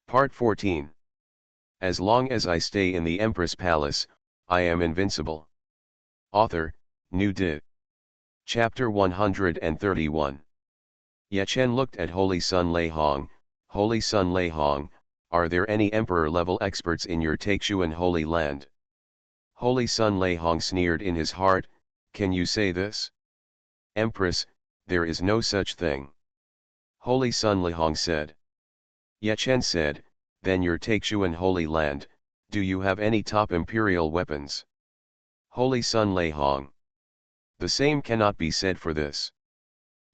Part 14. As long as I stay in the Empress Palace, I am invincible. Author, New Di. Chapter 131. Ye Chen looked at Holy Sun Lei Hong. Holy Sun Lei Hong, are there any emperor-level experts in your Taixuan Holy Land? Holy Sun Lei Hong sneered in his heart, can you say this? Empress, there is no such thing. Holy Sun Lei Hong said. Ye Chen said, then your Taixuan Holy Land, do you have any top imperial weapons? Holy Sun Lei Hong. The same cannot be said for this.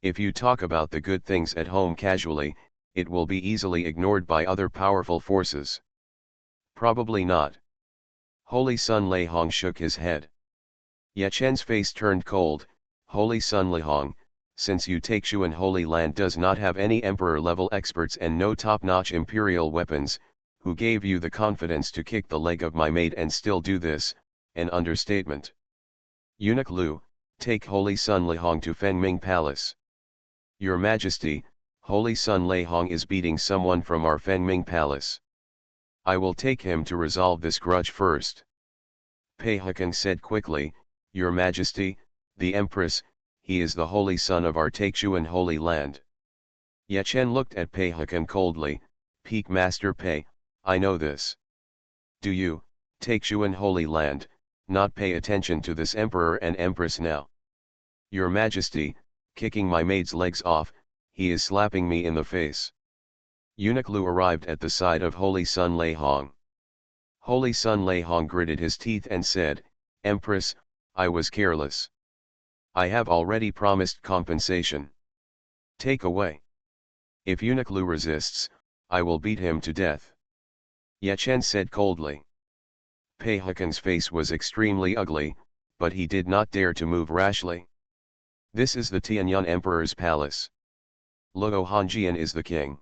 If you talk about the good things at home casually, it will be easily ignored by other powerful forces. Probably not. Holy Sun Lei Hong shook his head. Ye Chen's face turned cold. Holy Sun Lei Hong, since you Taixuan Holy Land does not have any emperor-level experts and no top-notch imperial weapons, who gave you the confidence to kick the leg of my maid and still do this? An understatement. Eunuch Lu, take Holy Sun Lei Hong to Fengming Palace. Your Majesty, Holy Sun Lei Hong is beating someone from our Fengming Palace. I will take him to resolve this grudge first. Pei Hekeng said quickly, Your Majesty, the Empress, he is the Holy Son of our Taixuan Holy Land. Ye Chen looked at Pei Hekeng coldly, Peak Master Pei, I know this. Do you, Taixuan Holy Land, not pay attention to this Emperor and Empress now? Your Majesty, kicking my maid's legs off, he is slapping me in the face. Eunuch Lu arrived at the side of Holy Sun Lei Hong. Holy Sun Lei Hong gritted his teeth and said, Empress, I was careless. I have already promised compensation. Take away. If Eunuch Lu resists, I will beat him to death. Ye Chen said coldly. Pei Hekeng's face was extremely ugly, but he did not dare to move rashly. This is the Tianyuan Emperor's palace. Luo Hongjian is the king.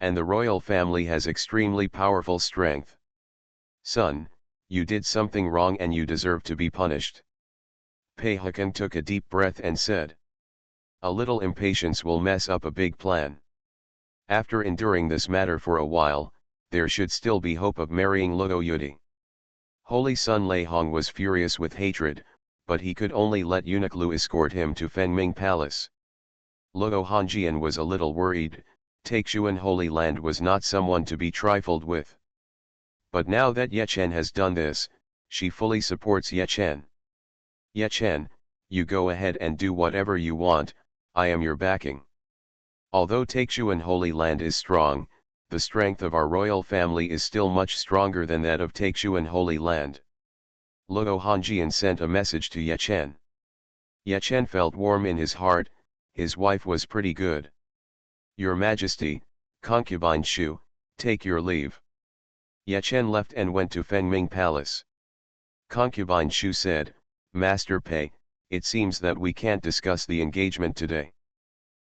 And the royal family has extremely powerful strength. Son, you did something wrong and you deserve to be punished. Pei Hekeng took a deep breath and said. A little impatience will mess up a big plan. After enduring this matter for a while, there should still be hope of marrying Luo Yudi. Holy Sun Lei Hong was furious with hatred, but he could only let Eunuch Lu escort him to Fengming Palace. Luo Hongjian was a little worried. Taixuan Holy Land was not someone to be trifled with. But now that Ye Chen has done this, she fully supports Ye Chen. Ye Chen, you go ahead and do whatever you want, I am your backing. Although Taixuan Holy Land is strong, the strength of our royal family is still much stronger than that of Taixuan Holy Land. Luo Hongjian sent a message to Ye Chen. Ye Chen felt warm in his heart, his wife was pretty good. Your Majesty, concubine Shu, take your leave. Ye Chen left and went to Fengming Palace. Concubine Shu said, Master Pei, it seems that we can't discuss the engagement today.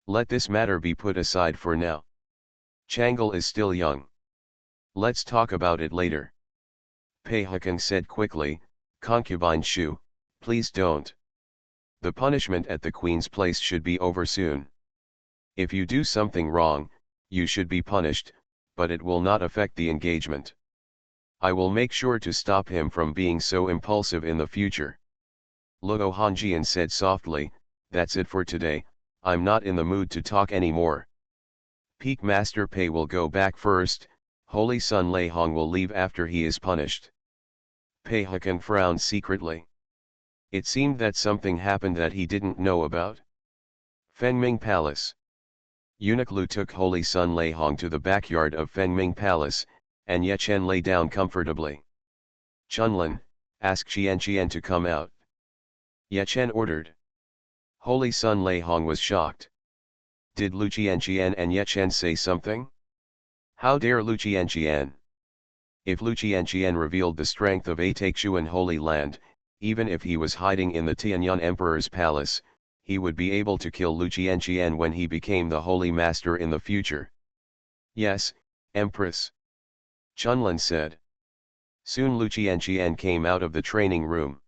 Let this matter be put aside for now. Chang'e is still young. Let's talk about it later. Pei Hekeng said quickly, Concubine Shu, please don't. The punishment at the Queen's place should be over soon. If you do something wrong, you should be punished, but it will not affect the engagement. I will make sure to stop him from being so impulsive in the future. Luo Hongjian said softly, that's it for today, I'm not in the mood to talk anymore. Peak Master Pei will go back first, Holy Sun Lei Hong will leave after he is punished. Pei Hekeng frowned secretly. It seemed that something happened that he didn't know about. Fengming Palace. Eunuch Lu took Holy Sun Lei Hong to the backyard of Fengming Palace, and Ye Chen lay down comfortably. Chunlin, ask Qianqian to come out. Ye Chen ordered. Holy Sun Lei Hong was shocked. Did Lu Qianqian and Ye Chen say something? How dare Lu Qianqian? If Lu Qianqian revealed the strength of a Taixuan Holy Land, even if he was hiding in the Tianyuan Emperor's palace, he would be able to kill Lu Qianqian when he became the Holy Master in the future. Yes, Empress. Chunlin said. Soon Lu Qianqian came out of the training room.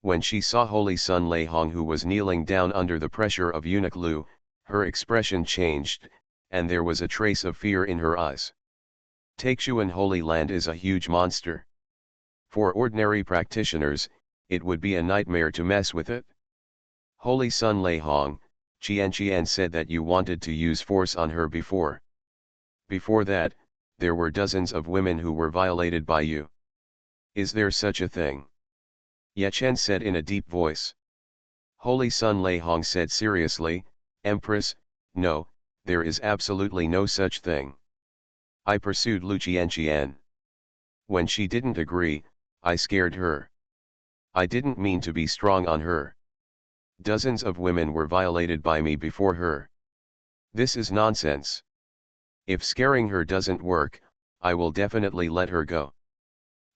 When she saw Holy Sun Lei Hong who was kneeling down under the pressure of Eunuch Lu, her expression changed, and there was a trace of fear in her eyes. Taixuan Holy Land is a huge monster. For ordinary practitioners, it would be a nightmare to mess with it. Holy Sun Lei Hong, Qian said that you wanted to use force on her before. Before that, there were dozens of women who were violated by you. Is there such a thing? Ye Chen said in a deep voice. Holy Sun Lei Hong said seriously, Empress, no, there is absolutely no such thing. I pursued Lu Qian. When she didn't agree, I scared her. I didn't mean to be strong on her. Dozens of women were violated by me before her. This is nonsense. If scaring her doesn't work, I will definitely let her go.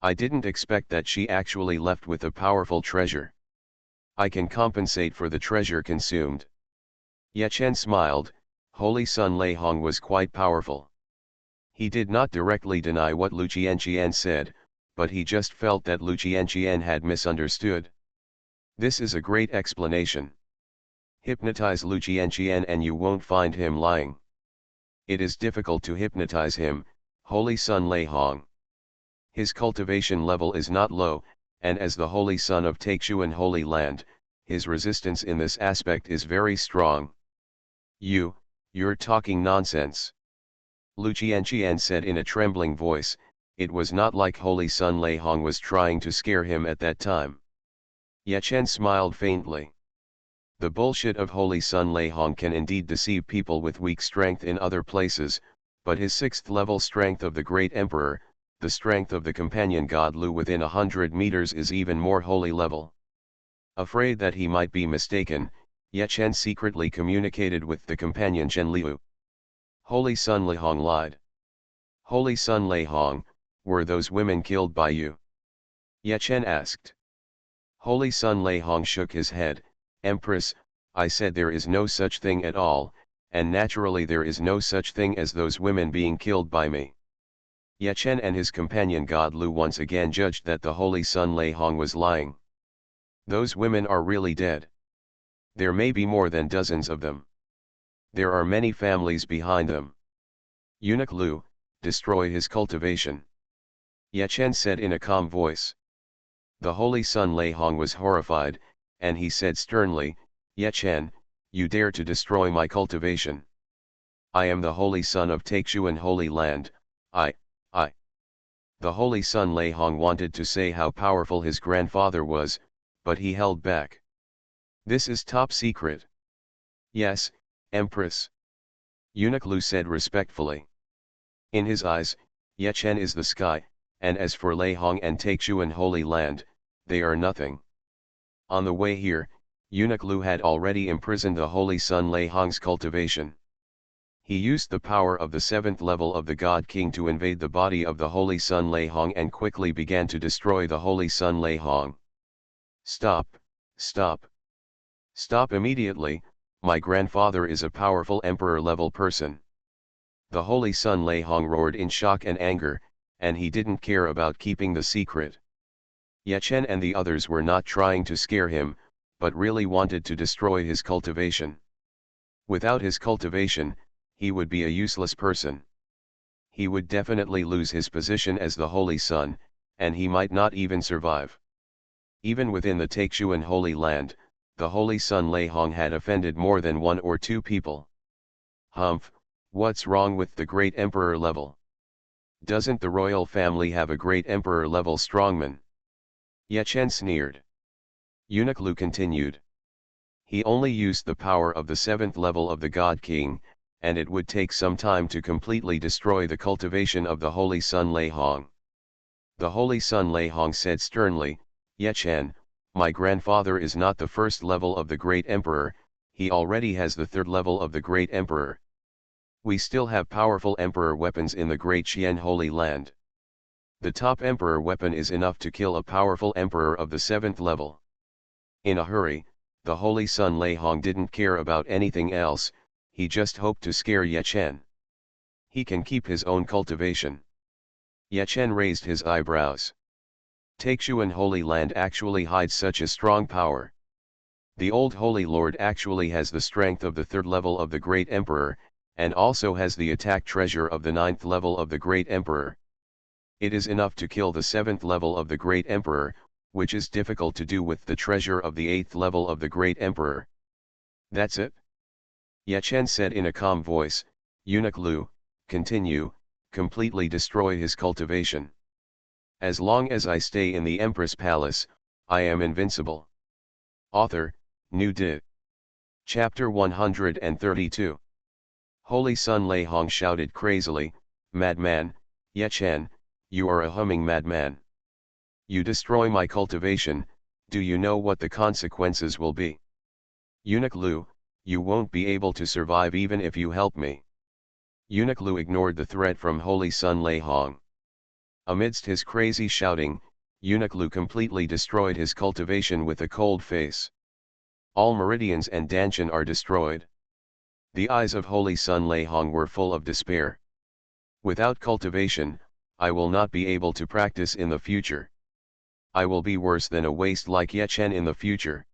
I didn't expect that she actually left with a powerful treasure. I can compensate for the treasure consumed. Ye Chen smiled. Holy Sun Lei Hong was quite powerful. He did not directly deny what Lu Qian said, but he just felt that Lu Qian had misunderstood. This is a great explanation. Hypnotize Lu Qian and you won't find him lying. It is difficult to hypnotize him, Holy Sun Lei Hong. His cultivation level is not low, and as the Holy Son of Taixuan Holy Land, his resistance in this aspect is very strong. You're talking nonsense. Lu Qian said in a trembling voice. It was not like Holy Sun Lei Hong was trying to scare him at that time. Ye Chen smiled faintly. The bullshit of Holy Sun Lei Hong can indeed deceive people with weak strength in other places, but his 6th level strength of the Great Emperor, the strength of the companion god Lu within 100 meters is even more holy level. Afraid that he might be mistaken, Ye Chen secretly communicated with the companion Chen Liu. Holy Sun Lei Hong lied. Holy Sun Lei Hong, were those women killed by you? Ye Chen asked. Holy Sun Lei Hong shook his head. Empress, I said there is no such thing at all, and naturally there is no such thing as those women being killed by me. Ye Chen and his companion god Lu once again judged that the Holy Sun Lei Hong was lying. Those women are really dead. There may be more than dozens of them. There are many families behind them. Eunuch Lu, destroy his cultivation. Ye Chen said in a calm voice. The Holy Sun Lei Hong was horrified, and he said sternly, Ye Chen, you dare to destroy my cultivation. I am the Holy Son of Taixuan Holy Land, I. The Holy Sun Lei Hong wanted to say how powerful his grandfather was, but he held back. This is top secret. Yes, Empress. Eunuch Lu said respectfully. In his eyes, Ye Chen is the sky, and as for Lei Hong and Taixuan Holy Land, they are nothing. On the way here, Eunuch Lu had already imprisoned the Holy Sun Lei Hong's cultivation. He used the power of the 7th level of the God King to invade the body of the Holy Sun Lei Hong and quickly began to destroy the Holy Sun Lei Hong. Stop, stop. Stop immediately, my grandfather is a powerful emperor-level person. The Holy Sun Lei Hong roared in shock and anger, and he didn't care about keeping the secret. Ye Chen and the others were not trying to scare him, but really wanted to destroy his cultivation. Without his cultivation, he would be a useless person. He would definitely lose his position as the Holy Sun, and he might not even survive. Even within the Taixuan Holy Land, the Holy Sun Lei Hong had offended more than 1 or 2 people. Humph, what's wrong with the great emperor level? Doesn't the royal family have a great emperor level strongman? Ye Chen sneered. Eunuch Lu continued. He only used the power of the 7th level of the God King, and it would take some time to completely destroy the cultivation of the Holy Sun Lei Hong. The Holy Sun Lei Hong said sternly, Ye Chen, my grandfather is not the 1st level of the Great Emperor, he already has the 3rd level of the Great Emperor. We still have powerful Emperor weapons in the Great Qian Holy Land. The top Emperor weapon is enough to kill a powerful Emperor of the 7th level. In a hurry, the Holy Sun Lei Hong didn't care about anything else, he just hoped to scare Ye Chen. He can keep his own cultivation. Ye Chen raised his eyebrows. Taixuan Holy Land actually hides such a strong power. The old Holy Lord actually has the strength of the 3rd level of the Great Emperor, and also has the attack treasure of the 9th level of the Great Emperor. It is enough to kill the 7th level of the Great Emperor, which is difficult to do with the treasure of the 8th level of the Great Emperor. That's it? Ye Chen said in a calm voice. Eunuch Lu, continue, completely destroy his cultivation. As long as I stay in the Empress Palace, I am invincible. Author, New Di. Chapter 132. Holy Sun Lei Hong shouted crazily, Madman, Ye Chen, you are a humming madman. You destroy my cultivation, do you know what the consequences will be? Eunuch Lu, you won't be able to survive even if you help me. Eunuch Lu ignored the threat from Holy Sun Lei Hong. Amidst his crazy shouting, Eunuch Lu completely destroyed his cultivation with a cold face. All meridians and Danshan are destroyed. The eyes of Holy Sun Lei Hong were full of despair. Without cultivation, I will not be able to practice in the future. I will be worse than a waste like Ye Chen in the future.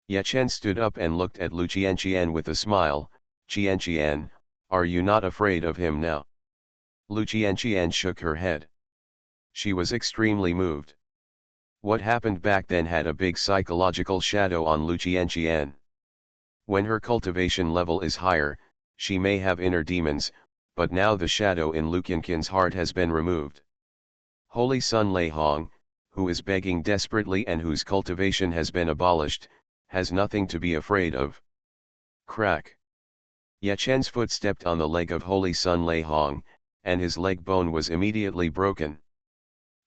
Ye Chen stood up and looked at Lu Qianqian with a smile. Qianqian, are you not afraid of him now? Lu Qianqian shook her head. She was extremely moved. What happened back then had a big psychological shadow on Lu Qianqian. When her cultivation level is higher, she may have inner demons, but now the shadow in Lu Qianqian's heart has been removed. Holy Sun Lei Hong, who is begging desperately and whose cultivation has been abolished, has nothing to be afraid of. Crack. Ye Chen's foot stepped on the leg of Holy Sun Lei Hong, and his leg bone was immediately broken.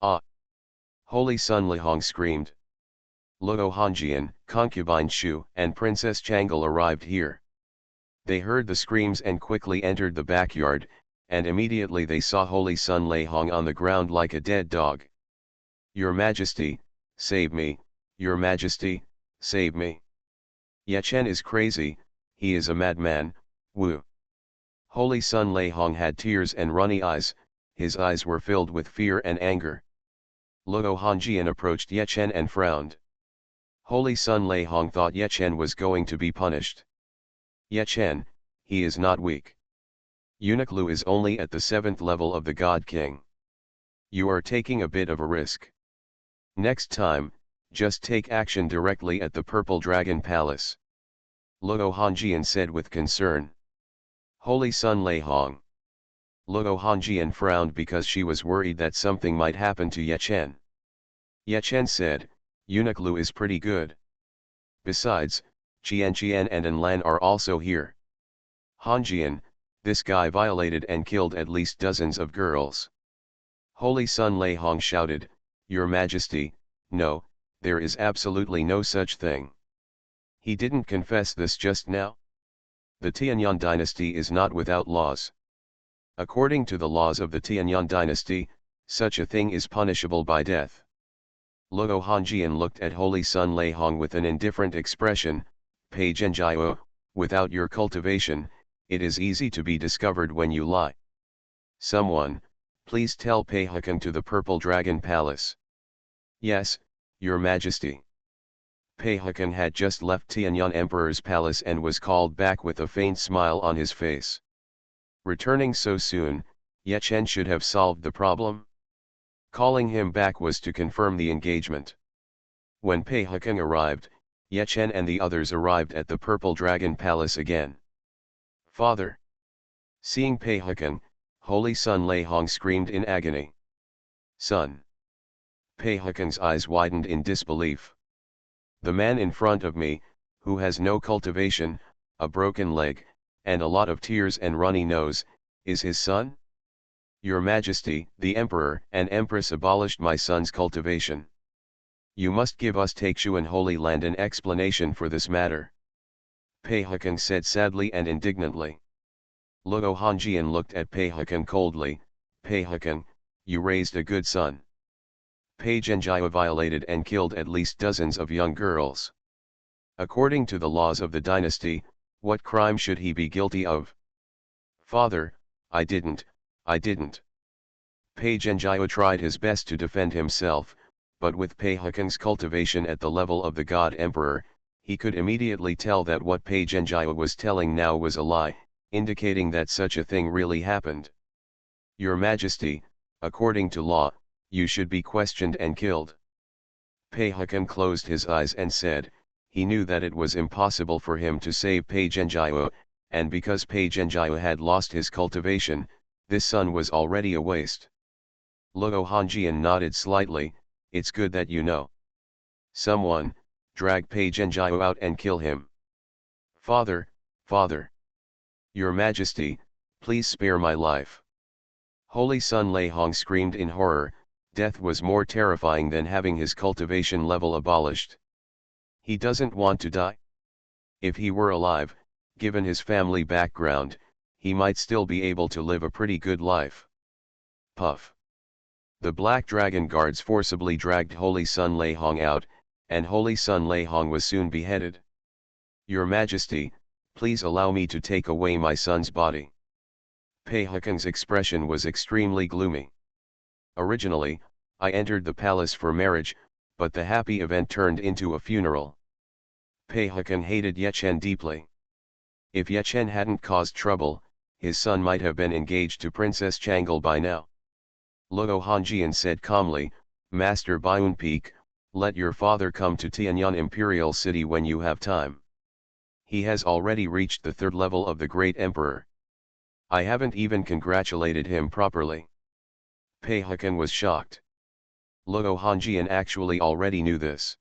Ah! Holy Sun Lei Hong screamed. Luo Hanjian, concubine Shu, and Princess Chang'e arrived here. They heard the screams and quickly entered the backyard, and immediately they saw Holy Sun Lei Hong on the ground like a dead dog. Your Majesty, save me, Your Majesty, save me. Ye Chen is crazy, he is a madman, woo. Holy Sun Lei Hong had tears and runny eyes, his eyes were filled with fear and anger. Luo Hanjian approached Ye Chen and frowned. Holy Sun Lei Hong thought Ye Chen was going to be punished. Ye Chen, he is not weak. Eunuch Lu is only at the 7th level of the God King. You are taking a bit of a risk. Next time, just take action directly at the Purple Dragon Palace. Luo Hanjian said with concern. Holy Sun Lei Hong. Luo Hanjian frowned because she was worried that something might happen to Ye Chen. Ye Chen said, Eunuch Lu is pretty good. Besides, Qianqian and Enlan are also here. Hanjian, this guy violated and killed at least dozens of girls. Holy Sun Lei Hong shouted, Your Majesty, no, there is absolutely no such thing. He didn't confess this just now? The Tianyang dynasty is not without laws. According to the laws of the Tianyang dynasty, such a thing is punishable by death. Luo Hanjian looked at Holy Sun Lei Hong with an indifferent expression. Pei Zhenjiao, without your cultivation, it is easy to be discovered when you lie. Someone, please tell Pei Hekeng to the Purple Dragon Palace. Yes, Your Majesty. Pei Hekeng had just left Tianyang Emperor's palace and was called back with a faint smile on his face. Returning so soon, Ye Chen should have solved the problem. Calling him back was to confirm the engagement. When Pei Hekeng arrived, Ye Chen and the others arrived at the Purple Dragon Palace again. Father! Seeing Pei Hekeng, Holy Sun Lei Hong screamed in agony. Son! Pei Hekeng's eyes widened in disbelief. The man in front of me, who has no cultivation, a broken leg, and a lot of tears and runny nose, is his son? Your Majesty, the Emperor and Empress abolished my son's cultivation. You must give us Taixuan Holy Land an explanation for this matter. Pei Hekeng said sadly and indignantly. Luo Hanjian looked at Pei Hekeng coldly. Pei Hekeng, you raised a good son. Pei Zhenjiao violated and killed at least dozens of young girls. According to the laws of the dynasty, what crime should he be guilty of? Father, I didn't. Pei Zhenjiao tried his best to defend himself, but with Pei Hekeng's cultivation at the level of the God Emperor, he could immediately tell that what Pei Zhenjiao was telling now was a lie. indicating that such a thing really happened. Your Majesty, according to law, you should be questioned and killed. Pei Hakan closed his eyes and said, he knew that it was impossible for him to save Pei Zhenjiao, and because Pei Zhenjiao had lost his cultivation, this son was already a waste. Luo Hongjian nodded slightly, it's good that you know. Someone, drag Pei Zhenjiao out and kill him. Father, father. Your Majesty, please spare my life. Holy Son Lei Hong screamed in horror, death was more terrifying than having his cultivation level abolished. He doesn't want to die. If he were alive, given his family background, he might still be able to live a pretty good life. Puff. The Black Dragon Guards forcibly dragged Holy Son Lei Hong out, and Holy Son Lei Hong was soon beheaded. Your Majesty, please allow me to take away my son's body. Pei Hakan's expression was extremely gloomy. Originally, I entered the palace for marriage, but the happy event turned into a funeral. Pei Hakan hated Ye Chen deeply. If Ye Chen hadn't caused trouble, his son might have been engaged to Princess Chang'e by now. Luo Hongjian said calmly, Master Biunpeak, let your father come to Tianyang Imperial City when you have time. He has already reached the third level of the Great Emperor. I haven't even congratulated him properly. Pei Hakan was shocked. Luo Hongjian actually already knew this.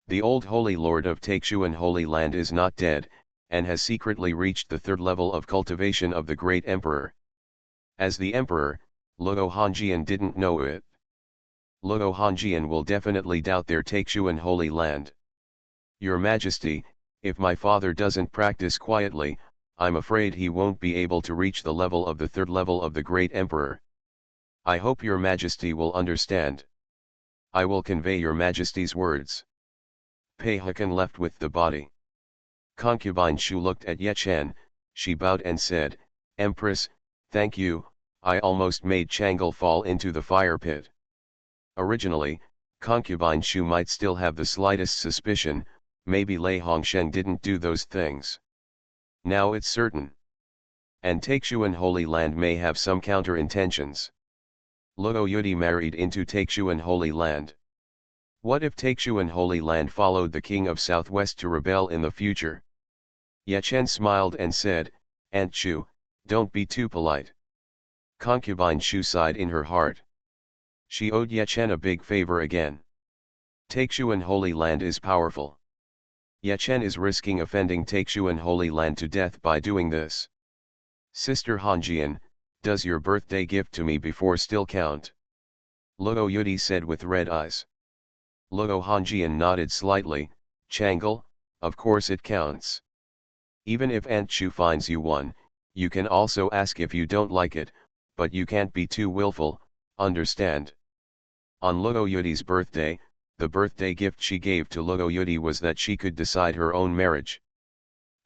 The old Holy Lord of Taixuan Holy Land is not dead, and has secretly reached the third level of cultivation of the Great Emperor. As the Emperor, Luo Hongjian didn't know it. Luo Hongjian will definitely doubt their Taixuan Holy Land. Your Majesty, if my father doesn't practice quietly, I'm afraid he won't be able to reach the level of the third level of the Great Emperor. I hope your Majesty will understand. I will convey your Majesty's words. Pei Hakan left with the body. Concubine Shu looked at Ye Chen, she bowed and said, Empress, thank you, I almost made Chang'e fall into the fire pit. Originally, Concubine Shu might still have the slightest suspicion, maybe Lei Hongsheng didn't do those things. Now it's certain. And Taixuan Holy Land may have some counter-intentions. Luo Yudi married into Taixuan Holy Land. What if Taixuan Holy Land followed the king of Southwest to rebel in the future? Ye Chen smiled and said, Aunt Shu, don't be too polite. Concubine Shu sighed in her heart. She owed Ye Chen a big favor again. Taixuan Holy Land is powerful. Ye Chen is risking offending Taixuan Holy Land to death by doing this. Sister Hongjian, does your birthday gift to me before still count? Luo Yudi said with red eyes. Luo Hongjian nodded slightly, Chang'e, of course it counts. Even if Aunt Shu finds you one, you can also ask if you don't like it, but you can't be too willful, understand? On Luo Yudi's birthday, the birthday gift she gave to Luo Yudi was that she could decide her own marriage.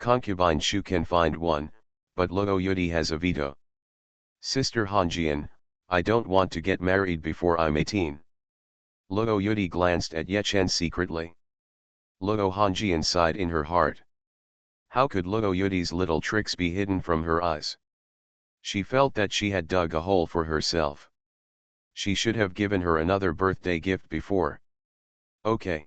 Concubine Shu can find one, but Luo Yudi has a veto. Sister Hongjian, I don't want to get married before I'm 18. Luo Yudi glanced at Ye Chen secretly. Luo Hongjian sighed in her heart. How could Luo Yudi's little tricks be hidden from her eyes? She felt that she had dug a hole for herself. She should have given her another birthday gift before. Okay.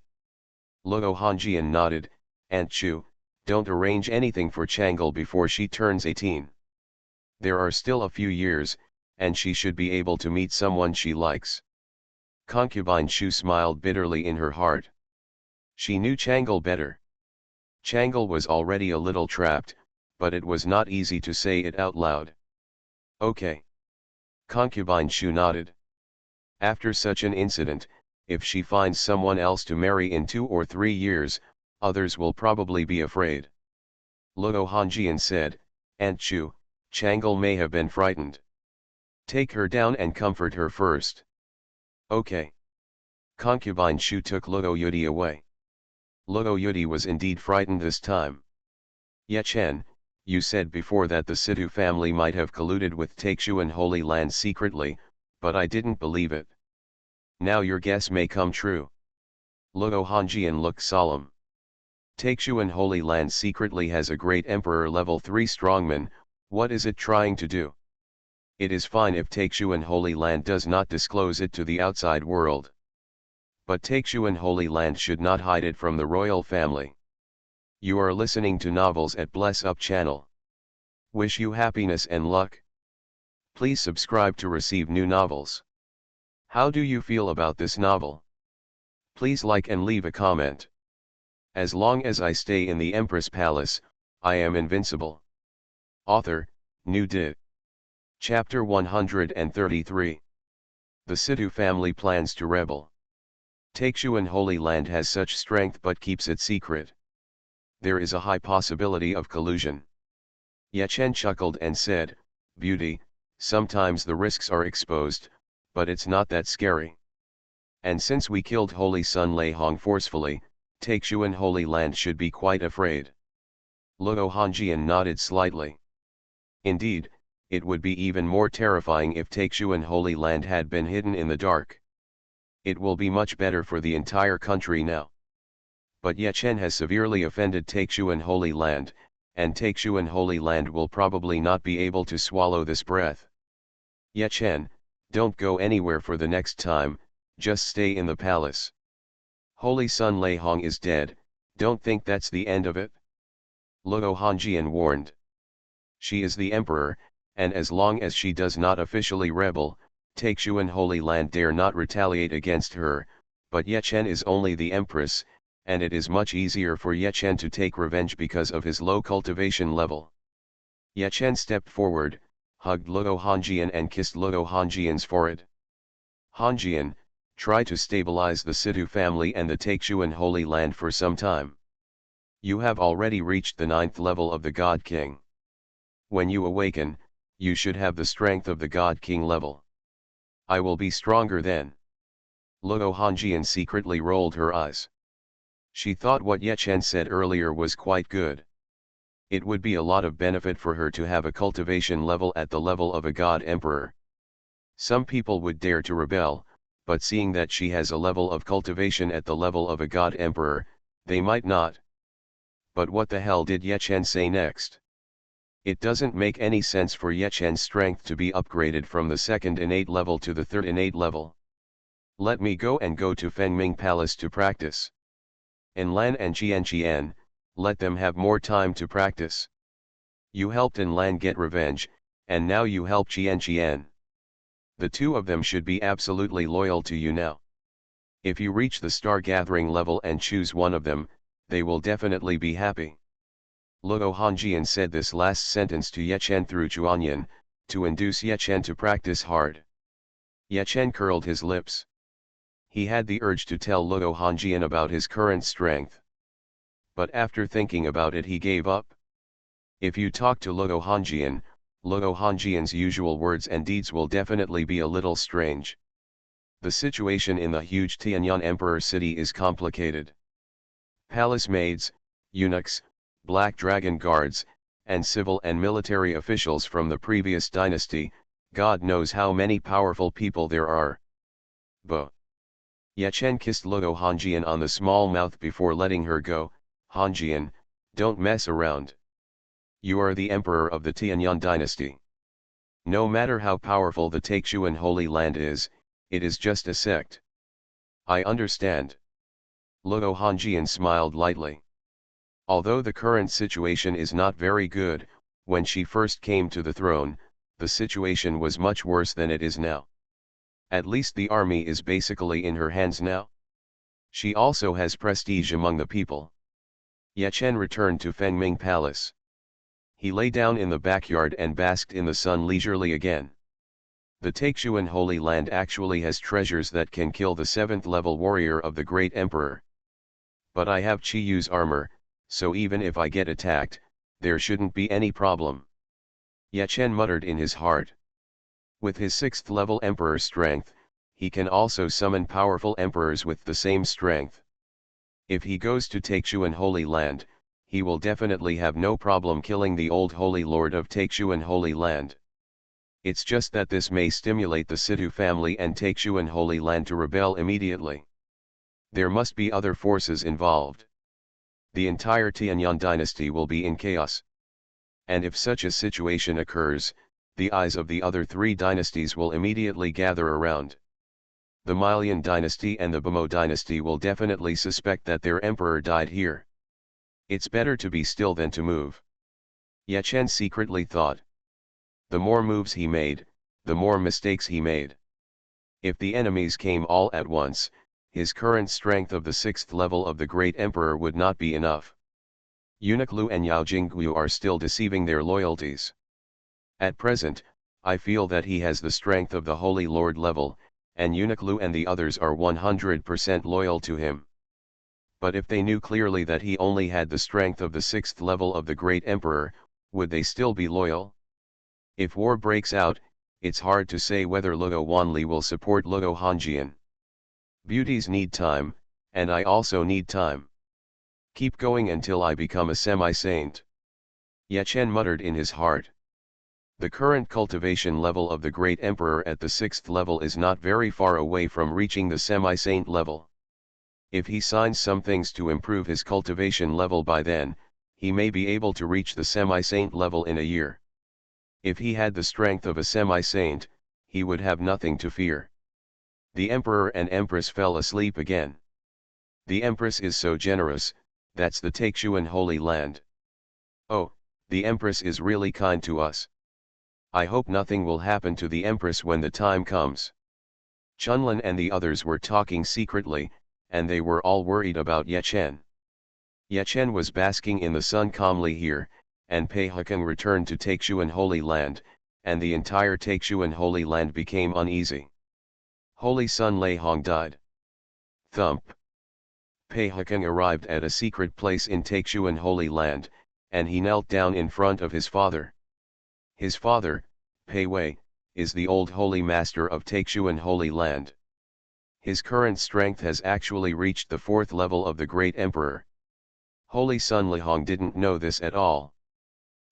Luo Hongjian nodded, Aunt Shu, don't arrange anything for Chang'e before she turns 18. There are still a few years, and she should be able to meet someone she likes. Concubine Shu smiled bitterly in her heart. She knew Chang'e better. Chang'e was already a little trapped, but it was not easy to say it out loud. Okay. Concubine Shu nodded. After such an incident, if she finds someone else to marry in 2 or 3 years, others will probably be afraid. Luo Hongjian said, Aunt Shu, Chang'e may have been frightened. Take her down and comfort her first. Okay. Concubine Shu took Luo Yudi away. Luo Yudi was indeed frightened this time. Ye Chen, you said before that the Situ family might have colluded with Taixuan Holy Land secretly, but I didn't believe it. Now your guess may come true. Luo Hongjian looked solemn. Taixuan Holy Land secretly has a great Emperor level 3 strongman, What is it trying to do? It is fine if Taixuan Holy Land does not disclose it to the outside world. But Taixuan Holy Land should not hide it from the royal family. You are listening to Novels at Bless Up channel. Wish you happiness and luck. Please subscribe to receive new novels. How do you feel about this novel? Please like and leave a comment. As long as I stay in the Empress Palace, I am invincible. Author, New Did. Chapter 133. The Sidhu family plans to rebel. Taixuan Holy Land has such strength but keeps it secret. There is a high possibility of collusion. Ye Chen chuckled and said, "Beauty, sometimes the risks are exposed, but it's not that scary. And since we killed Holy Sun Lei Hong forcefully, Taixuan Holy Land should be quite afraid." Luo Hongjian nodded slightly. Indeed, it would be even more terrifying if Taixuan Holy Land had been hidden in the dark. It will be much better for the entire country now. But Ye Chen has severely offended Taixuan Holy Land, and Taixuan Holy Land will probably not be able to swallow this breath. Ye Chen, don't go anywhere for the next time, just stay in the palace. Holy Sun Lei Hong is dead, don't think that's the end of it. Luo Hongjian warned. She is the emperor, and as long as she does not officially rebel, Taixuan Holy Land dare not retaliate against her, but Ye Chen is only the empress, and it is much easier for Ye Chen to take revenge because of his low cultivation level. Ye Chen stepped forward, hugged Luo Hongjian and kissed Luo Hongjian's forehead. Hongjian, try to stabilize the Sidhu family and the Taixuan Holy Land for some time. You have already reached the 9th level of the God King. When you awaken, you should have the strength of the God King level. I will be stronger then. Luo Hongjian secretly rolled her eyes. She thought what Ye Chen said earlier was quite good. It would be a lot of benefit for her to have a cultivation level at the level of a God Emperor. Some people would dare to rebel, but seeing that she has a level of cultivation at the level of a God Emperor, they might not. But what the hell did Ye Chen say next? It doesn't make any sense for Ye Chen's strength to be upgraded from the 2nd innate level to the 3rd innate level. Let me go to Fengming Palace to practice. Enlan and Qian, let them have more time to practice. You helped Enlan get revenge, and now you help Qian. The two of them should be absolutely loyal to you now. If you reach the star gathering level and choose one of them, they will definitely be happy. Luo Hongjian said this last sentence to Ye Chen through Xuanhuan, to induce Ye Chen to practice hard. Ye Chen curled his lips. He had the urge to tell Luo Hongjian about his current strength. But after thinking about it he gave up. If you talk to Luo Hongjian's usual words and deeds will definitely be a little strange. The situation in the huge Tianyan Emperor city is complicated. Palace maids, eunuchs, black dragon guards, and civil and military officials from the previous dynasty, God knows how many powerful people there are. Bo. Ye Chen kissed Luo Hongjian on the small mouth before letting her go. Hongjian, don't mess around. You are the emperor of the Tianyan dynasty. No matter how powerful the Taixuan Holy Land is, it is just a sect. I understand. Luo Hongjian smiled lightly. Although the current situation is not very good, when she first came to the throne, the situation was much worse than it is now. At least the army is basically in her hands now. She also has prestige among the people. Ye Chen returned to Fengming Palace. He lay down in the backyard and basked in the sun leisurely again. The Taixuan Holy Land actually has treasures that can kill the 7th level warrior of the Great Emperor. But I have Qi Yu's armor, so even if I get attacked, there shouldn't be any problem. Ye Chen muttered in his heart. With his 6th level emperor strength, he can also summon powerful emperors with the same strength. If he goes to Taixuan Holy Land, he will definitely have no problem killing the old Holy Lord of Taixuan Holy Land. It's just that this may stimulate the Sidhu family and Taixuan Holy Land to rebel immediately. There must be other forces involved. The entire Tianyan dynasty will be in chaos. And if such a situation occurs, the eyes of the other three dynasties will immediately gather around. The Malian dynasty and the Bamo dynasty will definitely suspect that their emperor died here. It's better to be still than to move. Ye Chen secretly thought. The more moves he made, the more mistakes he made. If the enemies came all at once, his current strength of the 6th level of the Great Emperor would not be enough. Eunuch Lu and Yao Jingguo are still deceiving their loyalties. At present, I feel that he has the strength of the Holy Lord level, and Eunuch Lu and the others are 100% loyal to him. But if they knew clearly that he only had the strength of the 6th level of the Great Emperor, would they still be loyal? If war breaks out, it's hard to say whether Luo Wanli will support Luo Hanjian. Beauties need time, and I also need time. Keep going until I become a semi-saint. Ye Chen muttered in his heart. The current cultivation level of the Great Emperor at the 6th level is not very far away from reaching the semi-saint level. If he signs some things to improve his cultivation level by then, he may be able to reach the semi-saint level in a year. If he had the strength of a semi-saint, he would have nothing to fear. The Emperor and Empress fell asleep again. The Empress is so generous, that's the Taixuan Holy Land. Oh, the Empress is really kind to us. I hope nothing will happen to the Empress when the time comes. Chunlin and the others were talking secretly, and they were all worried about Ye Chen. Ye Chen was basking in the sun calmly here, and Pei Hekeng returned to Taixuan Holy Land, and the entire Taixuan Holy Land became uneasy. Holy Sun Lei Hong died. Thump. Pei Hekeng arrived at a secret place in Taixuan Holy Land, and he knelt down in front of his father. His father, Pei Wei, is the old holy master of Taixuan Holy Land. His current strength has actually reached the 4th level of the Great Emperor. Holy Sun Lihong didn't know this at all.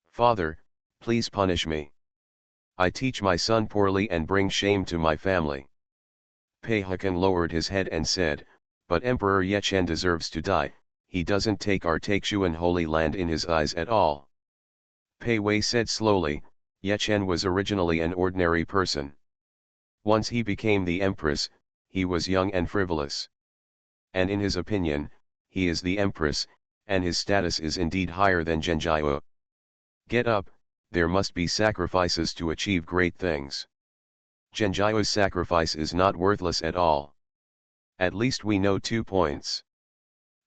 Father, please punish me. I teach my son poorly and bring shame to my family. Pei Hekeng lowered his head and said, but Emperor Ye Chen deserves to die, he doesn't take our Taixuan Holy Land in his eyes at all. Pei Wei said slowly, Ye Chen was originally an ordinary person. Once he became the Empress, he was young and frivolous. And in his opinion, he is the Empress, and his status is indeed higher than Zhenjiao. Get up, there must be sacrifices to achieve great things. Zhenjiao's sacrifice is not worthless at all. At least we know 2 points.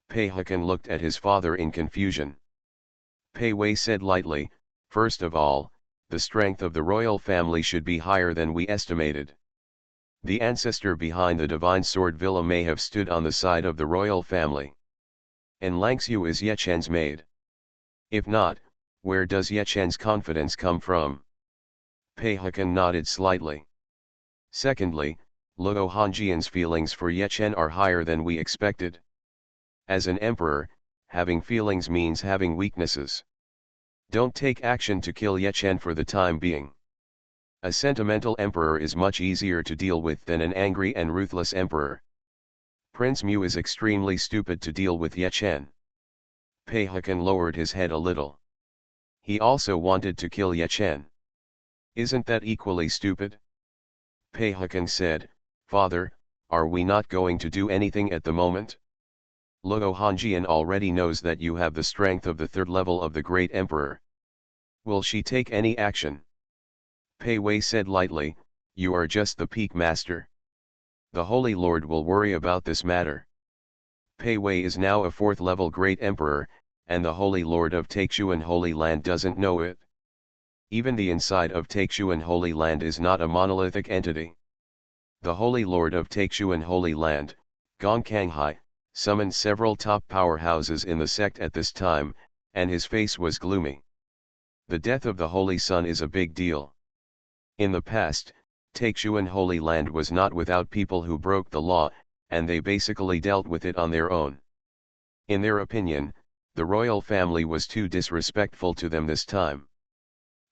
Pei Hekeng looked at his father in confusion. Pei Wei said lightly, first of all, the strength of the royal family should be higher than we estimated. The ancestor behind the divine sword Villa may have stood on the side of the royal family. And Langxiu is Ye Chen's maid. If not, where does Ye Chen's confidence come from? Pei Hekeng nodded slightly. Secondly, Luo Hanjian's feelings for Ye Chen are higher than we expected. As an emperor, having feelings means having weaknesses. Don't take action to kill Ye Chen for the time being. A sentimental emperor is much easier to deal with than an angry and ruthless emperor. Prince Mu is extremely stupid to deal with Ye Chen. Pei Hekeng lowered his head a little. He also wanted to kill Ye Chen. Isn't that equally stupid? Pei Hekeng said, Father, are we not going to do anything at the moment? Luo Hanjian already knows that you have the strength of the 3rd level of the Great Emperor. Will she take any action? Pei Wei said lightly, you are just the peak master. The Holy Lord will worry about this matter. Pei Wei is now a 4th level Great Emperor, and the Holy Lord of Taixuan Holy Land doesn't know it. Even the inside of Taixuan Holy Land is not a monolithic entity. The Holy Lord of Taixuan Holy Land, Gong Kanghai, summoned several top powerhouses in the sect at this time, and his face was gloomy. The death of the Holy Sun is a big deal. In the past, Taixuan Holy Land was not without people who broke the law, and they basically dealt with it on their own. In their opinion, the royal family was too disrespectful to them this time.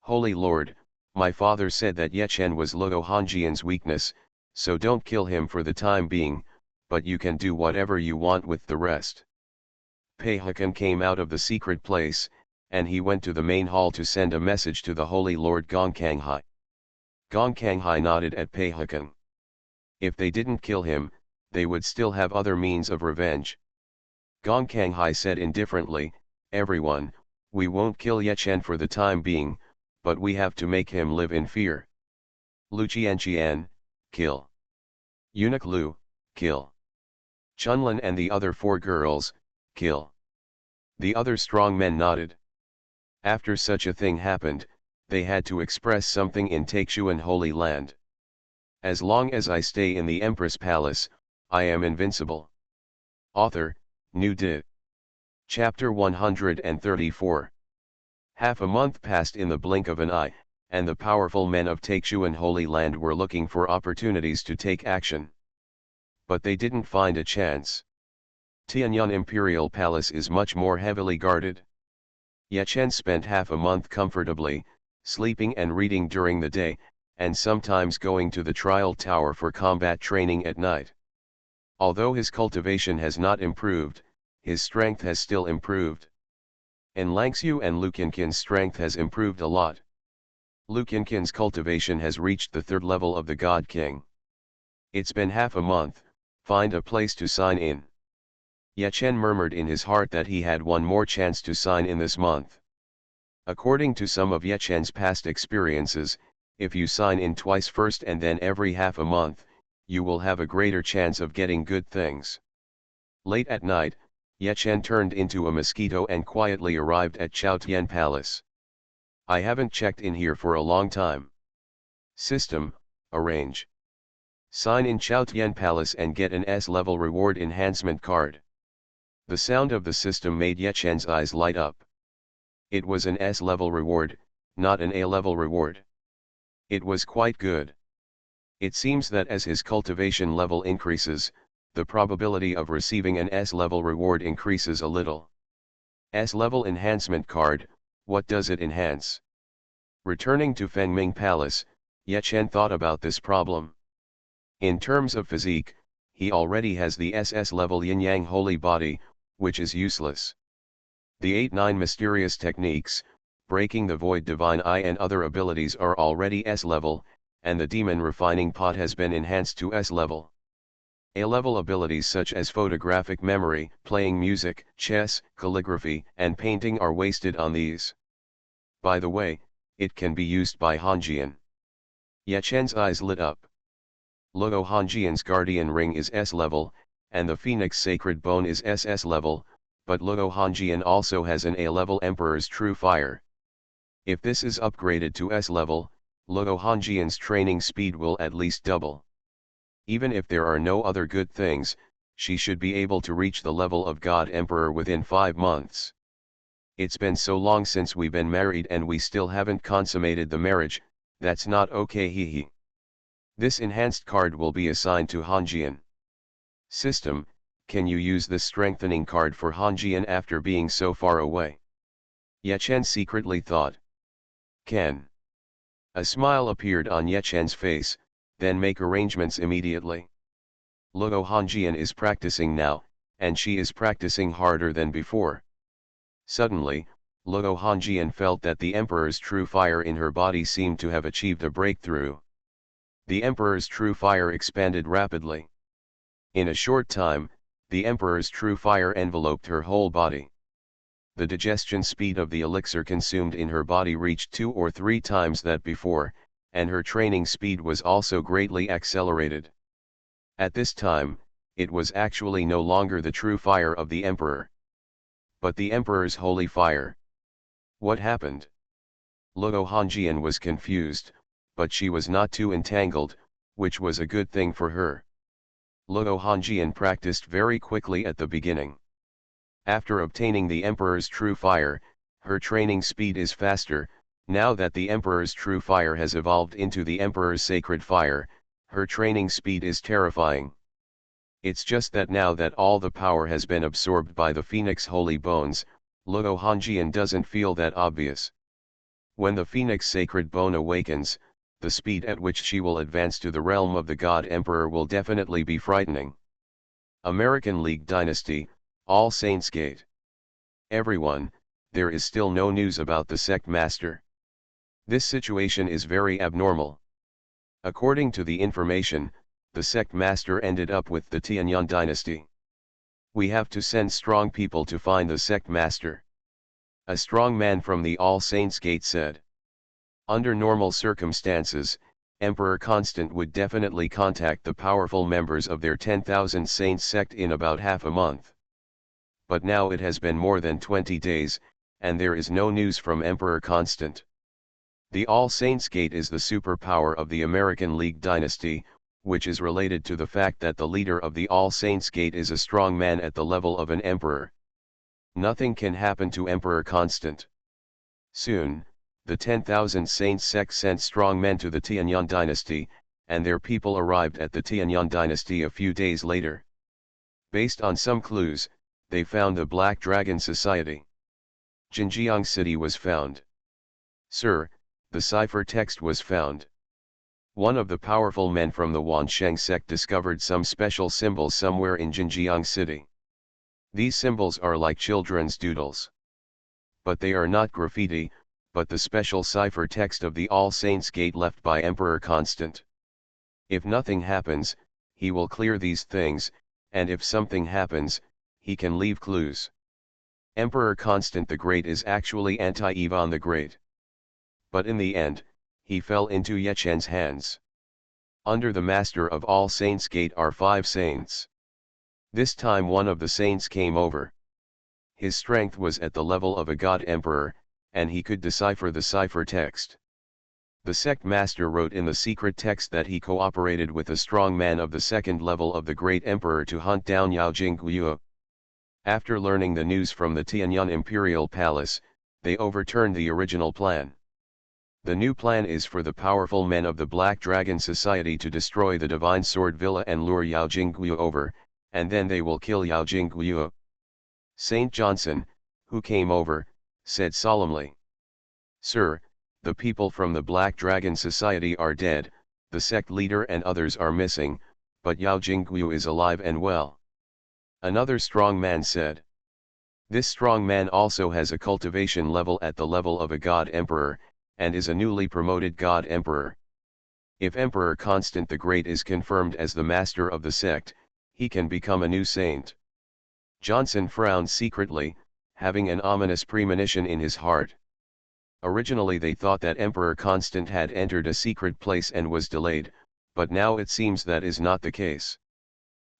Holy Lord, my father said that Ye Chen was Luo Hanjian's weakness, so don't kill him for the time being, but you can do whatever you want with the rest. Pei Hekeng came out of the secret place, and he went to the main hall to send a message to the Holy Lord Gongkanghai. Gongkanghai nodded at Peihakan. If they didn't kill him, they would still have other means of revenge. Gongkanghai said indifferently, "Everyone, we won't kill Yechen for the time being, but we have to make him live in fear. Lu Qianqian, kill. Eunuch Lu, kill. Chunlin and the other 4 girls, kill." The other strong men nodded. After such a thing happened, they had to express something in Taixuan Holy Land. As long as I stay in the Empress Palace, I am invincible. Author, New Di. Chapter 134. Half a month passed in the blink of an eye, and the powerful men of Taixuan Holy Land were looking for opportunities to take action. But they didn't find a chance. Tianyang Imperial Palace is much more heavily guarded. Yechen spent half a month comfortably, sleeping and reading during the day, and sometimes going to the trial tower for combat training at night. Although his cultivation has not improved, his strength has still improved. En Langxiu and Lukinkin's strength has improved a lot. Lukinkin's cultivation has reached the 3rd level of the God King. It's been half a month, find a place to sign in. Yechen murmured in his heart that he had one more chance to sign in this month. According to some of Yechen's past experiences, if you sign in twice first and then every half a month, you will have a greater chance of getting good things. Late at night, Yechen turned into a mosquito and quietly arrived at Chaotian Palace. I haven't checked in here for a long time. System, arrange. Sign in Chaotian Palace and get an S-level reward enhancement card. The sound of the system made Yechen's eyes light up. It was an S-level reward, not an A-level reward. It was quite good. It seems that as his cultivation level increases, the probability of receiving an S-level reward increases a little. S-level enhancement card, what does it enhance? Returning to Fengming Palace, Yechen thought about this problem. In terms of physique, he already has the SS level yin-yang holy body, which is useless. The 8-9 mysterious techniques, breaking the void divine eye and other abilities are already S-level, and the demon refining pot has been enhanced to S-level. A-level abilities such as photographic memory, playing music, chess, calligraphy, and painting are wasted on these. By the way, it can be used by Hanjian. Yechen's eyes lit up. Luo Hanjian's guardian ring is S-level, and the Phoenix Sacred Bone is SS level, but Luo Hanjian also has an A-level Emperor's True Fire. If this is upgraded to S-level, Luo Hanjian's training speed will at least double. Even if there are no other good things, she should be able to reach the level of God Emperor within 5 months. It's been so long since we've been married and we still haven't consummated the marriage, that's not okay hehe. This enhanced card will be assigned to Hanjian. System, can you use this strengthening card for Hanjian after being so far away? Yechen secretly thought. Can. A smile appeared on Yechen's face, then make arrangements immediately. Luo Hanjian is practicing now, and she is practicing harder than before. Suddenly, Luo Hanjian felt that the Emperor's true fire in her body seemed to have achieved a breakthrough. The Emperor's true fire expanded rapidly. In a short time, the Emperor's true fire enveloped her whole body. The digestion speed of the elixir consumed in her body reached 2 or 3 times that before, and her training speed was also greatly accelerated. At this time, it was actually no longer the true fire of the Emperor, but the Emperor's holy fire. What happened? Luo Hanjian was confused, but she was not too entangled, which was a good thing for her. Luo Hanjian practiced very quickly at the beginning. After obtaining the Emperor's true fire, her training speed is faster. Now that the Emperor's true fire has evolved into the Emperor's sacred fire, her training speed is terrifying. It's just that now that all the power has been absorbed by the Phoenix Holy Bones, Luo Hanjian doesn't feel that obvious. When the Phoenix Sacred Bone awakens, the speed at which she will advance to the realm of the God Emperor will definitely be frightening. American League Dynasty, All Saints Gate. Everyone, there is still no news about the sect master. This situation is very abnormal. According to the information, the sect master ended up with the Tianyang dynasty. We have to send strong people to find the sect master. A strong man from the All Saints Gate said. Under normal circumstances, Emperor Constant would definitely contact the powerful members of their 10,000 Saints sect in about half a month. But now it has been more than 20 days, and there is no news from Emperor Constant. The All Saints Gate is the superpower of the American League dynasty, which is related to the fact that the leader of the All Saints Gate is a strong man at the level of an emperor. Nothing can happen to Emperor Constant. Soon, the 10,000 Saints sect sent strong men to the Tianyang dynasty, and their people arrived at the Tianyang dynasty a few days later. Based on some clues, they found the Black Dragon Society. Jinjiang City was found. Sir, the cipher text was found. One of the powerful men from the Wansheng sect discovered some special symbols somewhere in Jinjiang City. These symbols are like children's doodles. But they are not graffiti, but the special cipher text of the All Saints Gate left by Emperor Constant. If nothing happens, he will clear these things, and if something happens, he can leave clues. Emperor Constant the Great is actually anti-Ivan the Great. But in the end, he fell into Yechen's hands. Under the Master of All Saints Gate are 5 saints. This time one of the saints came over. His strength was at the level of a god emperor, and he could decipher the cipher text. The sect master wrote in the secret text that he cooperated with a strong man of the second level of the great emperor to hunt down Yao Jingguo. After learning the news from the Tianyang Imperial Palace, they overturned the original plan. The new plan is for the powerful men of the Black Dragon Society to destroy the Divine Sword Villa and lure Yao Jingguo over, and then they will kill Yao Jingguo. Saint Johnson, who came over, said solemnly. Sir, the people from the Black Dragon Society are dead, the sect leader and others are missing, but Yao Jingguo is alive and well. Another strong man said. This strong man also has a cultivation level at the level of a god emperor, and is a newly promoted god emperor. If Emperor Constant the Great is confirmed as the master of the sect, he can become a new saint. Johnson frowned secretly, having an ominous premonition in his heart. Originally they thought that Emperor Constant had entered a secret place and was delayed, but now it seems that is not the case.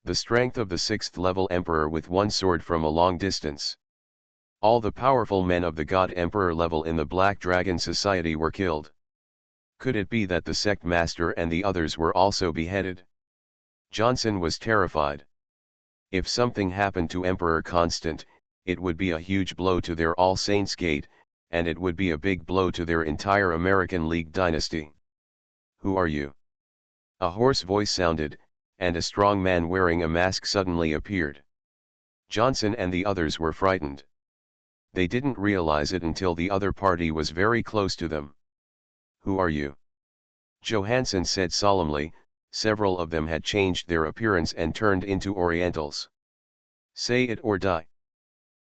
The strength of the 6th level emperor with one sword from a long distance. All the powerful men of the God Emperor level in the Black Dragon Society were killed. Could it be that the sect master and the others were also beheaded? Johnson was terrified. If something happened to Emperor Constant, it would be a huge blow to their All Saints Gate, and it would be a big blow to their entire American League dynasty. Who are you? A hoarse voice sounded, and a strong man wearing a mask suddenly appeared. Johnson and the others were frightened. They didn't realize it until the other party was very close to them. Who are you? Johansson said solemnly. Several of them had changed their appearance and turned into Orientals. Say it or die.